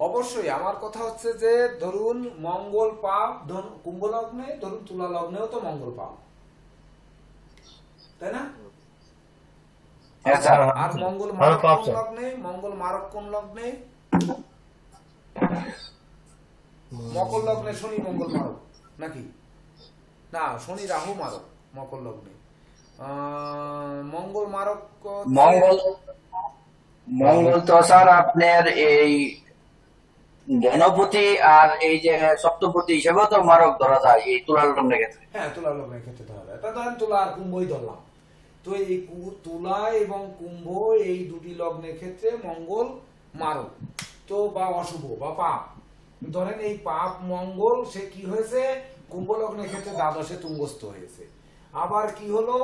S1: অবশ্যই আমার কথা হচ্ছে যে ধরুন মঙ্গল পাপ, ধরুন কুম্ভ লগ্নে, ধরুন তুলা লগ্নেও তো মঙ্গল পাপ, তাই না?
S7: হ্যাঁ স্যার।
S1: আর মঙ্গল
S4: আরো
S1: মারক
S4: পাপ
S1: কোন
S4: স্যার।
S1: লগ্নে? মঙ্গল মারক কোন লগ্নে? মকর লগ্নে শনি মঙ্গল মারক নাকি? না, শনি রাহু মারক মকর লগ্নে। মঙ্গল মারক
S7: মঙ্গল তো স্যার আপনার এই ধনপতি আর এই যে সপ্তপতি হিসেবেও তো মারক ধরা যায় এই তুলা লগ্নের ক্ষেত্রে।
S1: হ্যাঁ, তুলা লগ্নের ক্ষেত্রে ধরা যায়। তা ধরেন তুলা আর কুম্ভই ধরলাম, তো এই তুলা এবং কুম্ভ এই দুটি লগ্নের ক্ষেত্রে মঙ্গল মারক তো, বা অশুভ বা পাপ। ধরেন এই পাপ মঙ্গল সে কি হয়েছে, কুম্ভ লগ্নের ক্ষেত্রে দ্বাদশে তুঙ্গস্থ হয়েছে। আবার কি হলো,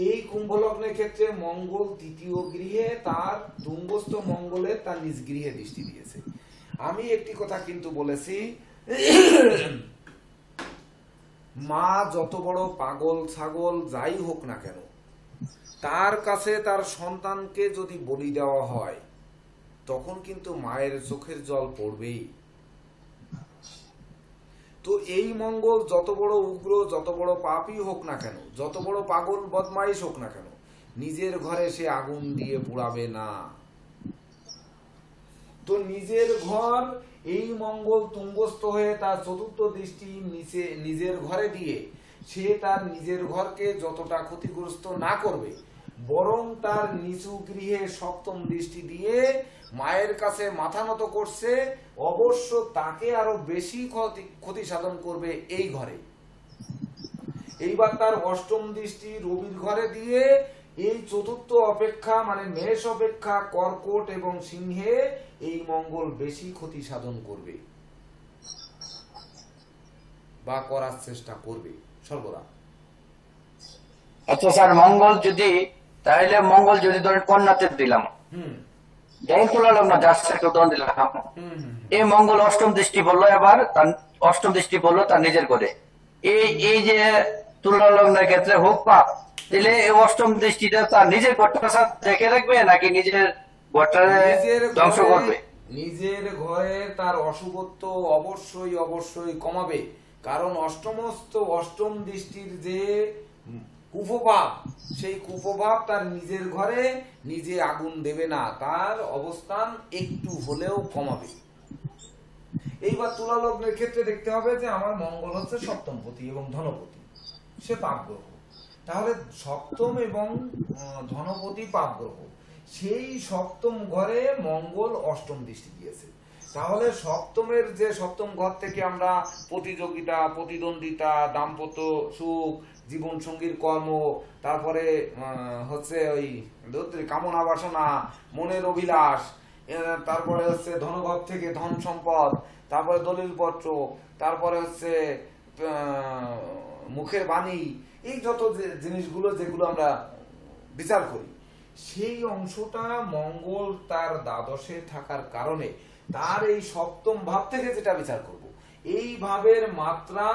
S1: এই কুম্ভ লগ্নের ক্ষেত্রে মঙ্গল তৃতীয় গৃহে তার তুঙ্গস্থ মঙ্গলের তার নিজ গৃহে দৃষ্টি দিয়েছে। আমি একটি কথা কিন্তু বলেছি, মা যত বড় পাগল ছাগল যাই হোক না কেন, তার কাছে তার সন্তানকে যদি বলি দেওয়া হয় তখন কিন্তু মায়ের চোখের জল পড়বেই। তো এই মঙ্গল যত বড় উগ্র, যত বড় পাপী হোক না কেন, যত বড় পাগল বদমাইশ হোক না কেন, নিজের ঘরে সে আগুন দিয়ে পোড়াবে না। তো নিজের ঘর, এই মঙ্গল তুঙ্গস্থ হয়ে তার চতুর্থ দৃষ্টি নিচে নিজের ঘরে দিয়ে সে তার নিজের ঘরকে যতটা ক্ষতিগ্রস্ত না করবে, বরং তার নিচু গৃহে সপ্তম দৃষ্টি দিয়ে মায়ের কাছে মাথা নত করছে, অবশ্য তাকে আরো বেশি ক্ষতি সাধন করবে এই ঘরে। এইবার তার অষ্টম দৃষ্টি রবির ঘরে দিয়ে এই চতুর্থ অপেক্ষা মানে মেষ অপেক্ষা কর্কট এবং সিংহে এই মঙ্গল বেশি ক্ষতি সাধন করবে বা করার চেষ্টা করবে সর্বদা।
S7: আচ্ছা স্যার, মঙ্গল যদি তাহলে মঙ্গল যদি ধরেন কন্যাতে দিলাম, ধরেন তুলা লগ্ন যার একটা উদাহরণ দিলাম, এই মঙ্গল অষ্টম দৃষ্টি বললো, এবার তার অষ্টম দৃষ্টি বললো তার নিজের করে, এই যে তুলা লগ্নের ক্ষেত্রে হোক পাপ, তাহলে এই অষ্টম দৃষ্টিটা তার নিজের ঘরটা দেখে রাখবে নাকি নিজের ঘরটা ধ্বংস করবে?
S1: নিজের ঘরে তার অশুভত্ব অবশ্যই অবশ্যই কমাবে, কারণ অষ্টম দৃষ্টির যে কুপভাব, সেই কুপভাব তার নিজের ঘরে নিজে আগুন দেবে না, তার অবস্থান একটু হলেও কমাবে। এইবার তুলা লগ্নের ক্ষেত্রে দেখতে হবে যে আমার মঙ্গল হচ্ছে সপ্তমপতি এবং ধনপতি, সে পাপ গ্রহ। তাহলে সপ্তম এবং ধনপতি পাপ গ্রহ, সেই সপ্তম ঘরে মঙ্গল অষ্টম দৃষ্টি দিয়েছে। তাহলে সপ্তমের যে সপ্তম ঘর থেকে আমরা প্রতিযোগিতা, প্রতিদ্বন্দ্বিতা, দাম্পত্য সুখ, জীবন সঙ্গীর কর্ম, তারপরে হচ্ছে ওই কামনা বাসনা, মনের অভিলাষ, তারপরে হচ্ছে ধনঘর থেকে ধন সম্পদ, তারপরে দলিল পত্র, তারপরে হচ্ছে মুখের বাণী, এই যত জিনিসগুলো যেগুলো আমরা বিচার করি, সেই অংশটা মঙ্গল তার দ্বাদশে থাকার কারণে তার এই সপ্তম ভাব থেকে যেটা বিচার করব, এই ভাবের মাত্রা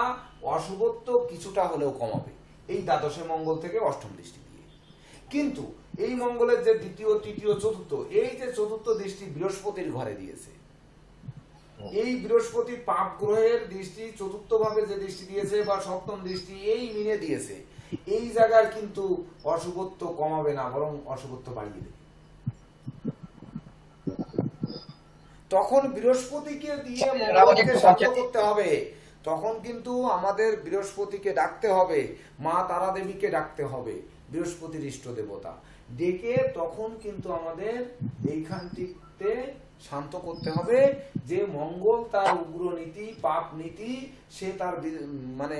S1: অশুভত্ব কিছুটা হলেও কমাবে এই দ্বাদশে মঙ্গল থেকে অষ্টম দৃষ্টি দিয়ে। কিন্তু এই মঙ্গলের যে দ্বিতীয়, তৃতীয়, চতুর্থ, এই যে চতুর্থ দৃষ্টি বৃহস্পতির ঘরে দিয়েছে, এই বৃহস্পতি পাপ গ্রহের দৃষ্টি চতুর্থ ভাবে যে দৃষ্টি দিয়েছে বা সপ্তম দৃষ্টি এই মিনে দিয়েছে, এই জায়গার কিন্তু অশুভত্ব কমাবে না, বরং অশুভত্ব বাড়িয়ে দেবে। তখন বৃহস্পতিকে দিয়ে মঙ্গলকে শান্ত করতে হবে, তখন কিন্তু আমাদের বৃহস্পতিকে ডাকতে হবে, মা তারা দেবীকে ডাকতে হবে, বৃহস্পতির ইষ্ট দেবতা ডেকে, তখন কিন্তু আমাদের এইখানটিতে দিতে শান্ত করতে হবে যে মঙ্গল তার উগ্র নীতি পাপ নীতি সে তার মানে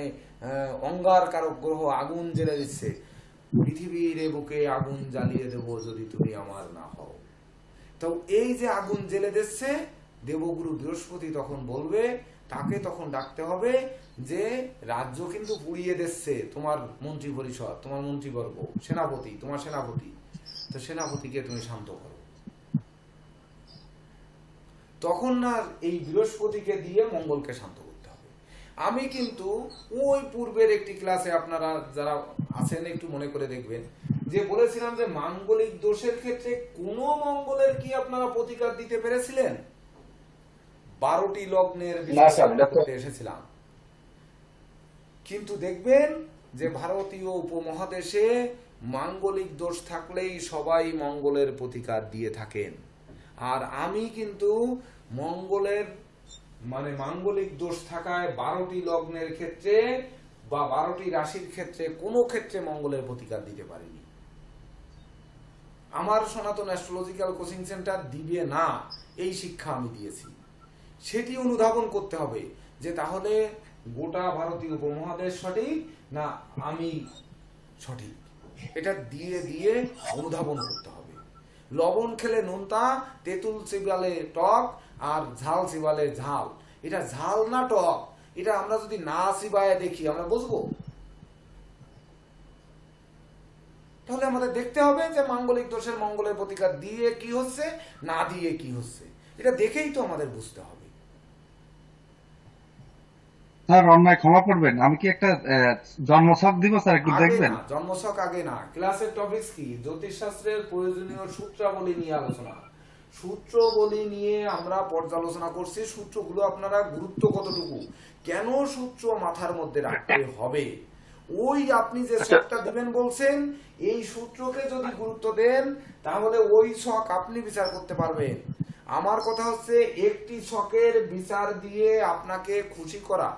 S1: অঙ্গারকারক গ্রহ আগুন জ্বেলে দিচ্ছে, পৃথিবীর বুকে আগুন জ্বালিয়ে দেব যদি তুমি আমার না হও। তো এই যে আগুন জ্বেলে দিচ্ছে, দেবগুরু বৃহস্পতি তখন বলবে, তাকে তখন ডাকতে হবে যে রাজ্য কিন্তু পুড়িয়ে দিচ্ছে তোমার মন্ত্রী পরিষদ, তোমার মন্ত্রীবর্গ, সেনাপতি, তোমার সেনাপতি, তো সেনাপতিকে তুমি শান্ত করো। তখন না এই বৃহস্পতিকে দিয়ে মঙ্গলকে শান্ত করতে হবে। আমি কিন্তু ওই পূর্বের একটি ক্লাসে আপনারা যারা আছেন একটু মনে করে দেখবেন যে বলেছিলাম যে মাঙ্গলিক দোষের ক্ষেত্রে কোন মঙ্গলের কি আপনারা প্রতিকার দিতে পেরেছিলেন? 12টি লগ্নের বিষয় করতে এসেছিলাম। কিন্তু দেখবেন যে ভারতীয় উপমহাদেশে মাঙ্গলিক দোষ থাকলেই সবাই মঙ্গলের প্রতিকার দিয়ে থাকেন। আর আমি কিন্তু মঙ্গলের মানে মাঙ্গলিক দোষ থাকায় 12টি লগ্নের ক্ষেত্রে বা 12টি রাশির ক্ষেত্রে কোনো ক্ষেত্রে মঙ্গলের প্রতিকার দিতে পারিনি। আমার সনাতন অ্যাস্ট্রোলজিক্যাল কোচিং সেন্টার দিবে না এই শিক্ষা আমি দিয়েছি। সেটি অনুধাবন করতে হবে যে তাহলে গোটা ভারতীয় উপমহাদেশ সঠিক না আমি সঠিক, এটা দিয়ে দিয়ে অনুধাবন করতে হবে। লবণ খেলে নোনতা, তেঁতুল চিবালে টক, আর ঝাল চিবালে ঝাল। এটা ঝাল না টক, এটা আমরা যদি না চিবায় দেখি আমরা বুঝবো? তাহলে আমাদের দেখতে হবে যে মাঙ্গলিক দোষের মঙ্গলের প্রতিকার দিয়ে কি হচ্ছে, না দিয়ে কি হচ্ছে, এটা দেখেই তো আমাদের বুঝতে হবে।
S6: স্যার অন্যায় ক্ষমা করবেন, আমি কি একটা জন্মছক দিব স্যার, একটু দেখবেন?
S1: জন্মছক আগে না, ক্লাসের টপিকস কি? জ্যোতিষশাস্ত্রের প্রয়োজনীয় সূত্রাবলী নিয়ে আলোচনা। সূত্রবলী নিয়ে আমরা পর্যালোচনা করছি। সূত্রগুলো আপনারা গুরুত্ব কতটুকু, কেন সূত্র মাথার মধ্যে রাখতে হবে, ওই আপনি যে ছকটা দিবেন বলছেন এই সূত্রকে যদি গুরুত্ব দেন তাহলে ওই ছক আপনি বিচার করতে পারবেন। আমার কথা হচ্ছে একটি ছকের বিচার দিয়ে আপনাকে খুশি করা,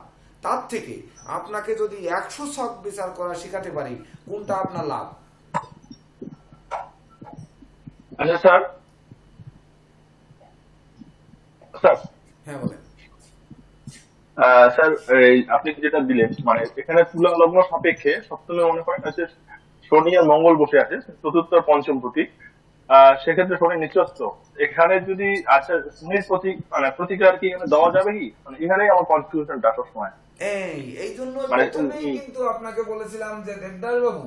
S1: তার থেকে আপনাকে যদি 100 ছক বিচার করা শেখাতে পারি, কোনটা আপনার লাভ?
S5: আচ্ছা স্যার,
S1: হ্যাঁ বলেন।
S5: স্যার এই আপনি যেটা দিলেন মানে এখানে তুলা লগ্ন সাপেক্ষে সপ্তমে মনে করেন আছে শনি আর মঙ্গল বসে আছে, চতুর্থ আর পঞ্চম প্রতীক, সেক্ষেত্রে শনি নিচস্থ। এখানে যদি আচ্ছা শনির প্রতিকার কি এখানে দেওয়া যাবে কি? মানে এখানেই আমার কনফিউশনটা সবসময়।
S1: এই জন্য কিন্তু আপনাকে বলেছিলাম যে দেবদাস বাবু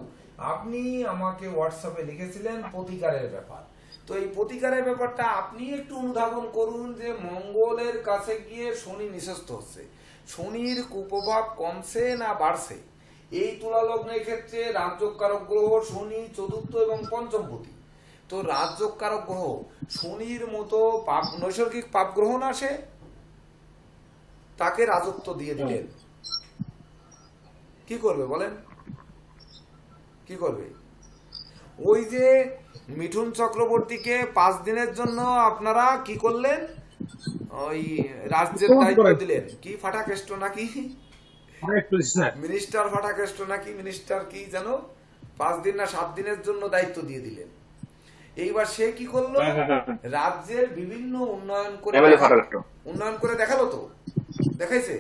S1: আপনি আমাকে হোয়াটসঅ্যাপে লিখেছিলেন প্রতিকারের ব্যাপার, তো এই প্রতিকারের ব্যাপারটা আপনি একটু অনুধাবন করুন যে মঙ্গলের কাছে গিয়ে শনি নিঃস্ত হচ্ছে, শনির কুপ্রভাব কমছে না বাড়ছে। এই তুলা লগ্নের ক্ষেত্রে রাজযোগকারক গ্রহ শনি চতুর্থ এবং পঞ্চম পতি, তো রাজযোগকারক গ্রহ শনির মতো পাপ নৈসর্গিক পাপ গ্রহ না, সে তাকে রাজত্ব দিয়ে দিলেন, কি করবে বলেন? কি করবে? ওই যে মিঠুন চক্রবর্তীকে 5 দিনের জন্য আপনারা কি করলেন, ওই রাজ্যের দায়িত্ব দিলেন, কি ফাটাকেষ্ট নাকি মিনিস্টার, ফাটাকেষ্ট নাকি মিনিস্টার কি জানো, 5 দিন না 7 দিনের জন্য দায়িত্ব দিয়ে দিলেন। এইবার সে কি করলো, রাজ্যের বিভিন্ন উন্নয়ন করে দেখালো, তো দেখাইছে,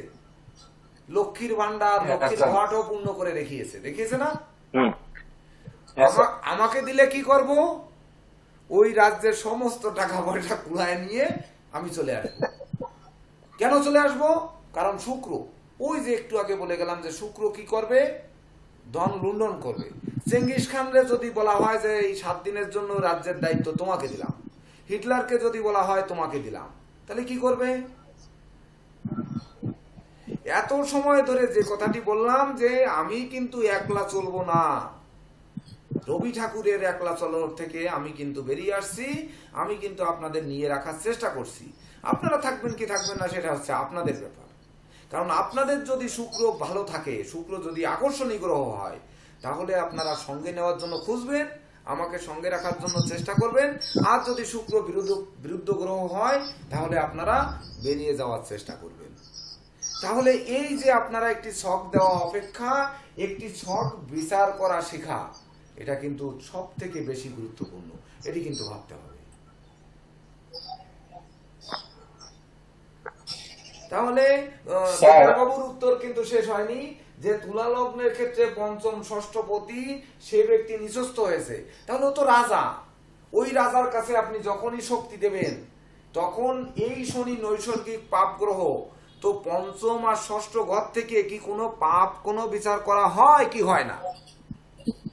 S1: লক্ষ্মীর ভান্ডার, লক্ষ্মীর ঘাটও পূর্ণ করে দেখিয়েছে না? আমাকে দিলে কি করব, ওই রাজ্যের সমস্ত টাকা পয়সা কুলায় নিয়ে আমি চলে আসবো। কেন চলে আসবো? কারণ শুক্র, ওই যে একটু আগে বলে গেলাম যে শুক্র কি করবে, ধন লুণ্ঠন করবে। চেঙ্গিস খানরে যদি বলা হয় যে এই 7 দিনের জন্য রাজ্যের দায়িত্ব তোমাকে দিলাম, হিটলারকে যদি বলা হয় তোমাকে দিলাম, তাহলে কি করবে? এত সময় ধরে যে কথাটি বললাম যে আমি কিন্তু একলা চলবো না, রবি ঠাকুরের একলা চলার থেকে আমি কিন্তু বেরিয়ে আসছি, আমি কিন্তু আপনাদের নিয়ে রাখার চেষ্টা করছি। আপনারা থাকবেন কি থাকবেন না সেটা হচ্ছে আপনাদের ব্যাপার, কারণ আপনাদের যদি শুক্র ভালো থাকে, শুক্র যদি আকর্ষণীয় গ্রহ হয়, তাহলে আপনারা সঙ্গে নেওয়ার জন্য খুঁজবেন, আমাকে সঙ্গে রাখার জন্য চেষ্টা করবেন। আর যদি শুক্র বিরুদ্ধ গ্রহ হয় তাহলে আপনারা বেরিয়ে যাওয়ার চেষ্টা করবেন। তাহলে এই যে আপনারা একটি ছক দেওয়া অপেক্ষা একটি ছক বিচার করা শেখা, এটা কিন্তু সব থেকে বেশি গুরুত্বপূর্ণ, এটি কিন্তু ভাবতে হবে। তাহলে
S7: স্যার।
S1: বাবুর উত্তর কিন্তু শেষ হয়নি, যে তুলা লগ্নের ক্ষেত্রে পঞ্চম ষষ্ঠপতি সে ব্যক্তি নিচস্থ হয়েছে, তাহলে ও তো রাজা। ওই রাজার কাছে আপনি যখনই শক্তি দেবেন তখন এই শনি নৈসর্গিক পাপ গ্রহ, তো পঞ্চম আর ষষ্ঠ ঘর থেকে কি কোনো পাপ কোনো বিচার করা হয় কি হয় না?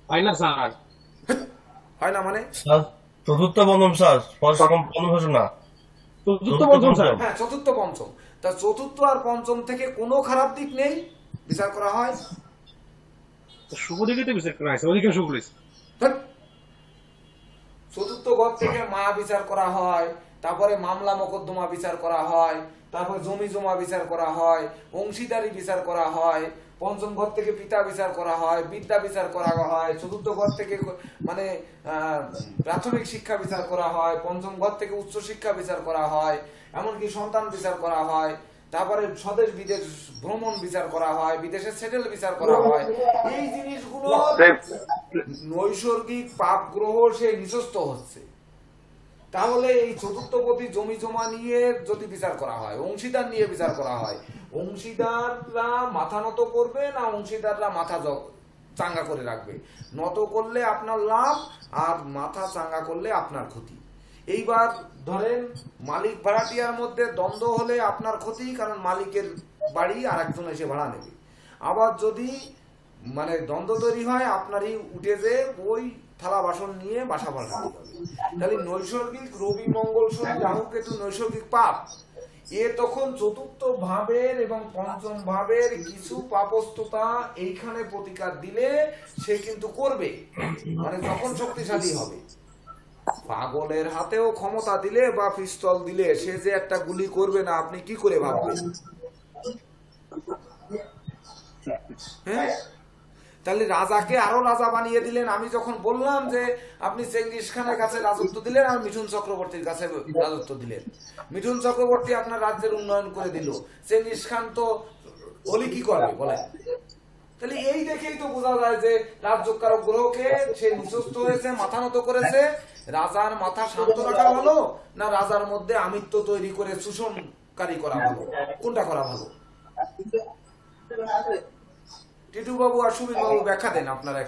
S2: হয় না স্যার।
S1: হয় না মানে?
S4: স্যার চতুর্থ পঞ্চম স্যার পঞ্চম ঘোষণা
S2: চতুর্থ পঞ্চম স্যার।
S1: হ্যাঁ, চতুর্থ পঞ্চম। তা চতুর্থ আর পঞ্চম থেকে কোনো খারাপ দিক নেই, বিচার করা হয়।
S2: শুভ দিকে তো বিচার করা হয়েছে, ওদিকে শুভ করেছে।
S1: ধ্যাৎ। চতুর্থ ঘর থেকে মা বিচার করা হয়, তারপরে মামলা মোকদ্দমা বিচার করা হয়, তারপরে জমি জমা বিচার করা হয়, অংশীদারি বিচার করা হয়, পঞ্চম ঘর থেকে পিতা বিচার করা হয়, বিদ্যা বিচার করা হয়, চতুর্থ ঘর থেকে মানে প্রাথমিক শিক্ষা বিচার করা হয়, পঞ্চম ঘর থেকে উচ্চ শিক্ষা বিচার করা হয়, এমনকি সন্তান বিচার করা হয়, তারপরে স্বদেশ বিদেশ ভ্রমণ বিচার করা হয়, বিদেশে সেটেল বিচার করা হয়। এই জিনিসগুলো নৈসর্গিক পাপ গ্রহ সে নিচস্থ হচ্ছে। তাহলে এই চতুর্থপতি জমি জমা নিয়ে যদি বিচার করা হয়, অংশীদার নিয়ে বিচার করা হয়, অংশীদাররা মাথা নত করবে না অংশীদাররা মাথা চাঙ্গা করে রাখবে? নত করলে আপনার লাভ, আর মাথা চাঙ্গা করলে আপনার ক্ষতি। এইবার ধরেন মালিক ভাড়াটিয়ার মধ্যে দ্বন্দ্ব হলে আপনার ক্ষতি, কারণ মালিকের বাড়ি আর একজন এসে ভাড়া নেবে। আবার যদি মানে দ্বন্দ্ব তৈরি হয়, আপনারই উঠে যে ওই থালা বাসন নিয়ে বাসা পাল্টাতে হবে। তাহলে নৈসর্গিক রবি মঙ্গল শনি রাহু কেতু নৈসর্গিক পাপ, এ তখন চতুর্থ ভাবের এবং পঞ্চম ভাবের কিছু পাপস্থতা এইখানে প্রতিকার দিলে সে কিন্তু করবে, মানে যখন শক্তিশালী হবে। পাগলের হাতেও ক্ষমতা দিলে বা পিস্তল দিলে সে যে একটা গুলি করবে না, আপনি কি করে ভাববেন? হ্যাঁ, তাহলে রাজাকে আরো রাজা বানিয়ে দিলেন। আমি যখন বললাম যে আপনি চেঙ্গিস খানের কাছে রাজত্ব দিলেন আর মিঠুন চক্রবর্তীর কাছে রাজত্ব দিলেন, মিঠুন চক্রবর্তী আপনার রাজ্যের উন্নয়ন করে দিল, চেঙ্গিস খান তো হলি কি করবে বলেন? তাহলে এই দেখেই তো বোঝা যায় যে রাজ্যকারক গ্রহকে সে নিচস্থ হয়েছে, মাথা নত করেছে। রাজার মাথা শান্ত রাখা ভালো না রাজার মধ্যে আমিত্ব তৈরি করে শোষণকারী করা ভালো? কোনটা করা ভালো? টিটু বাবু আর সুবীর বাবু ব্যাখ্যা দেন আপনারা।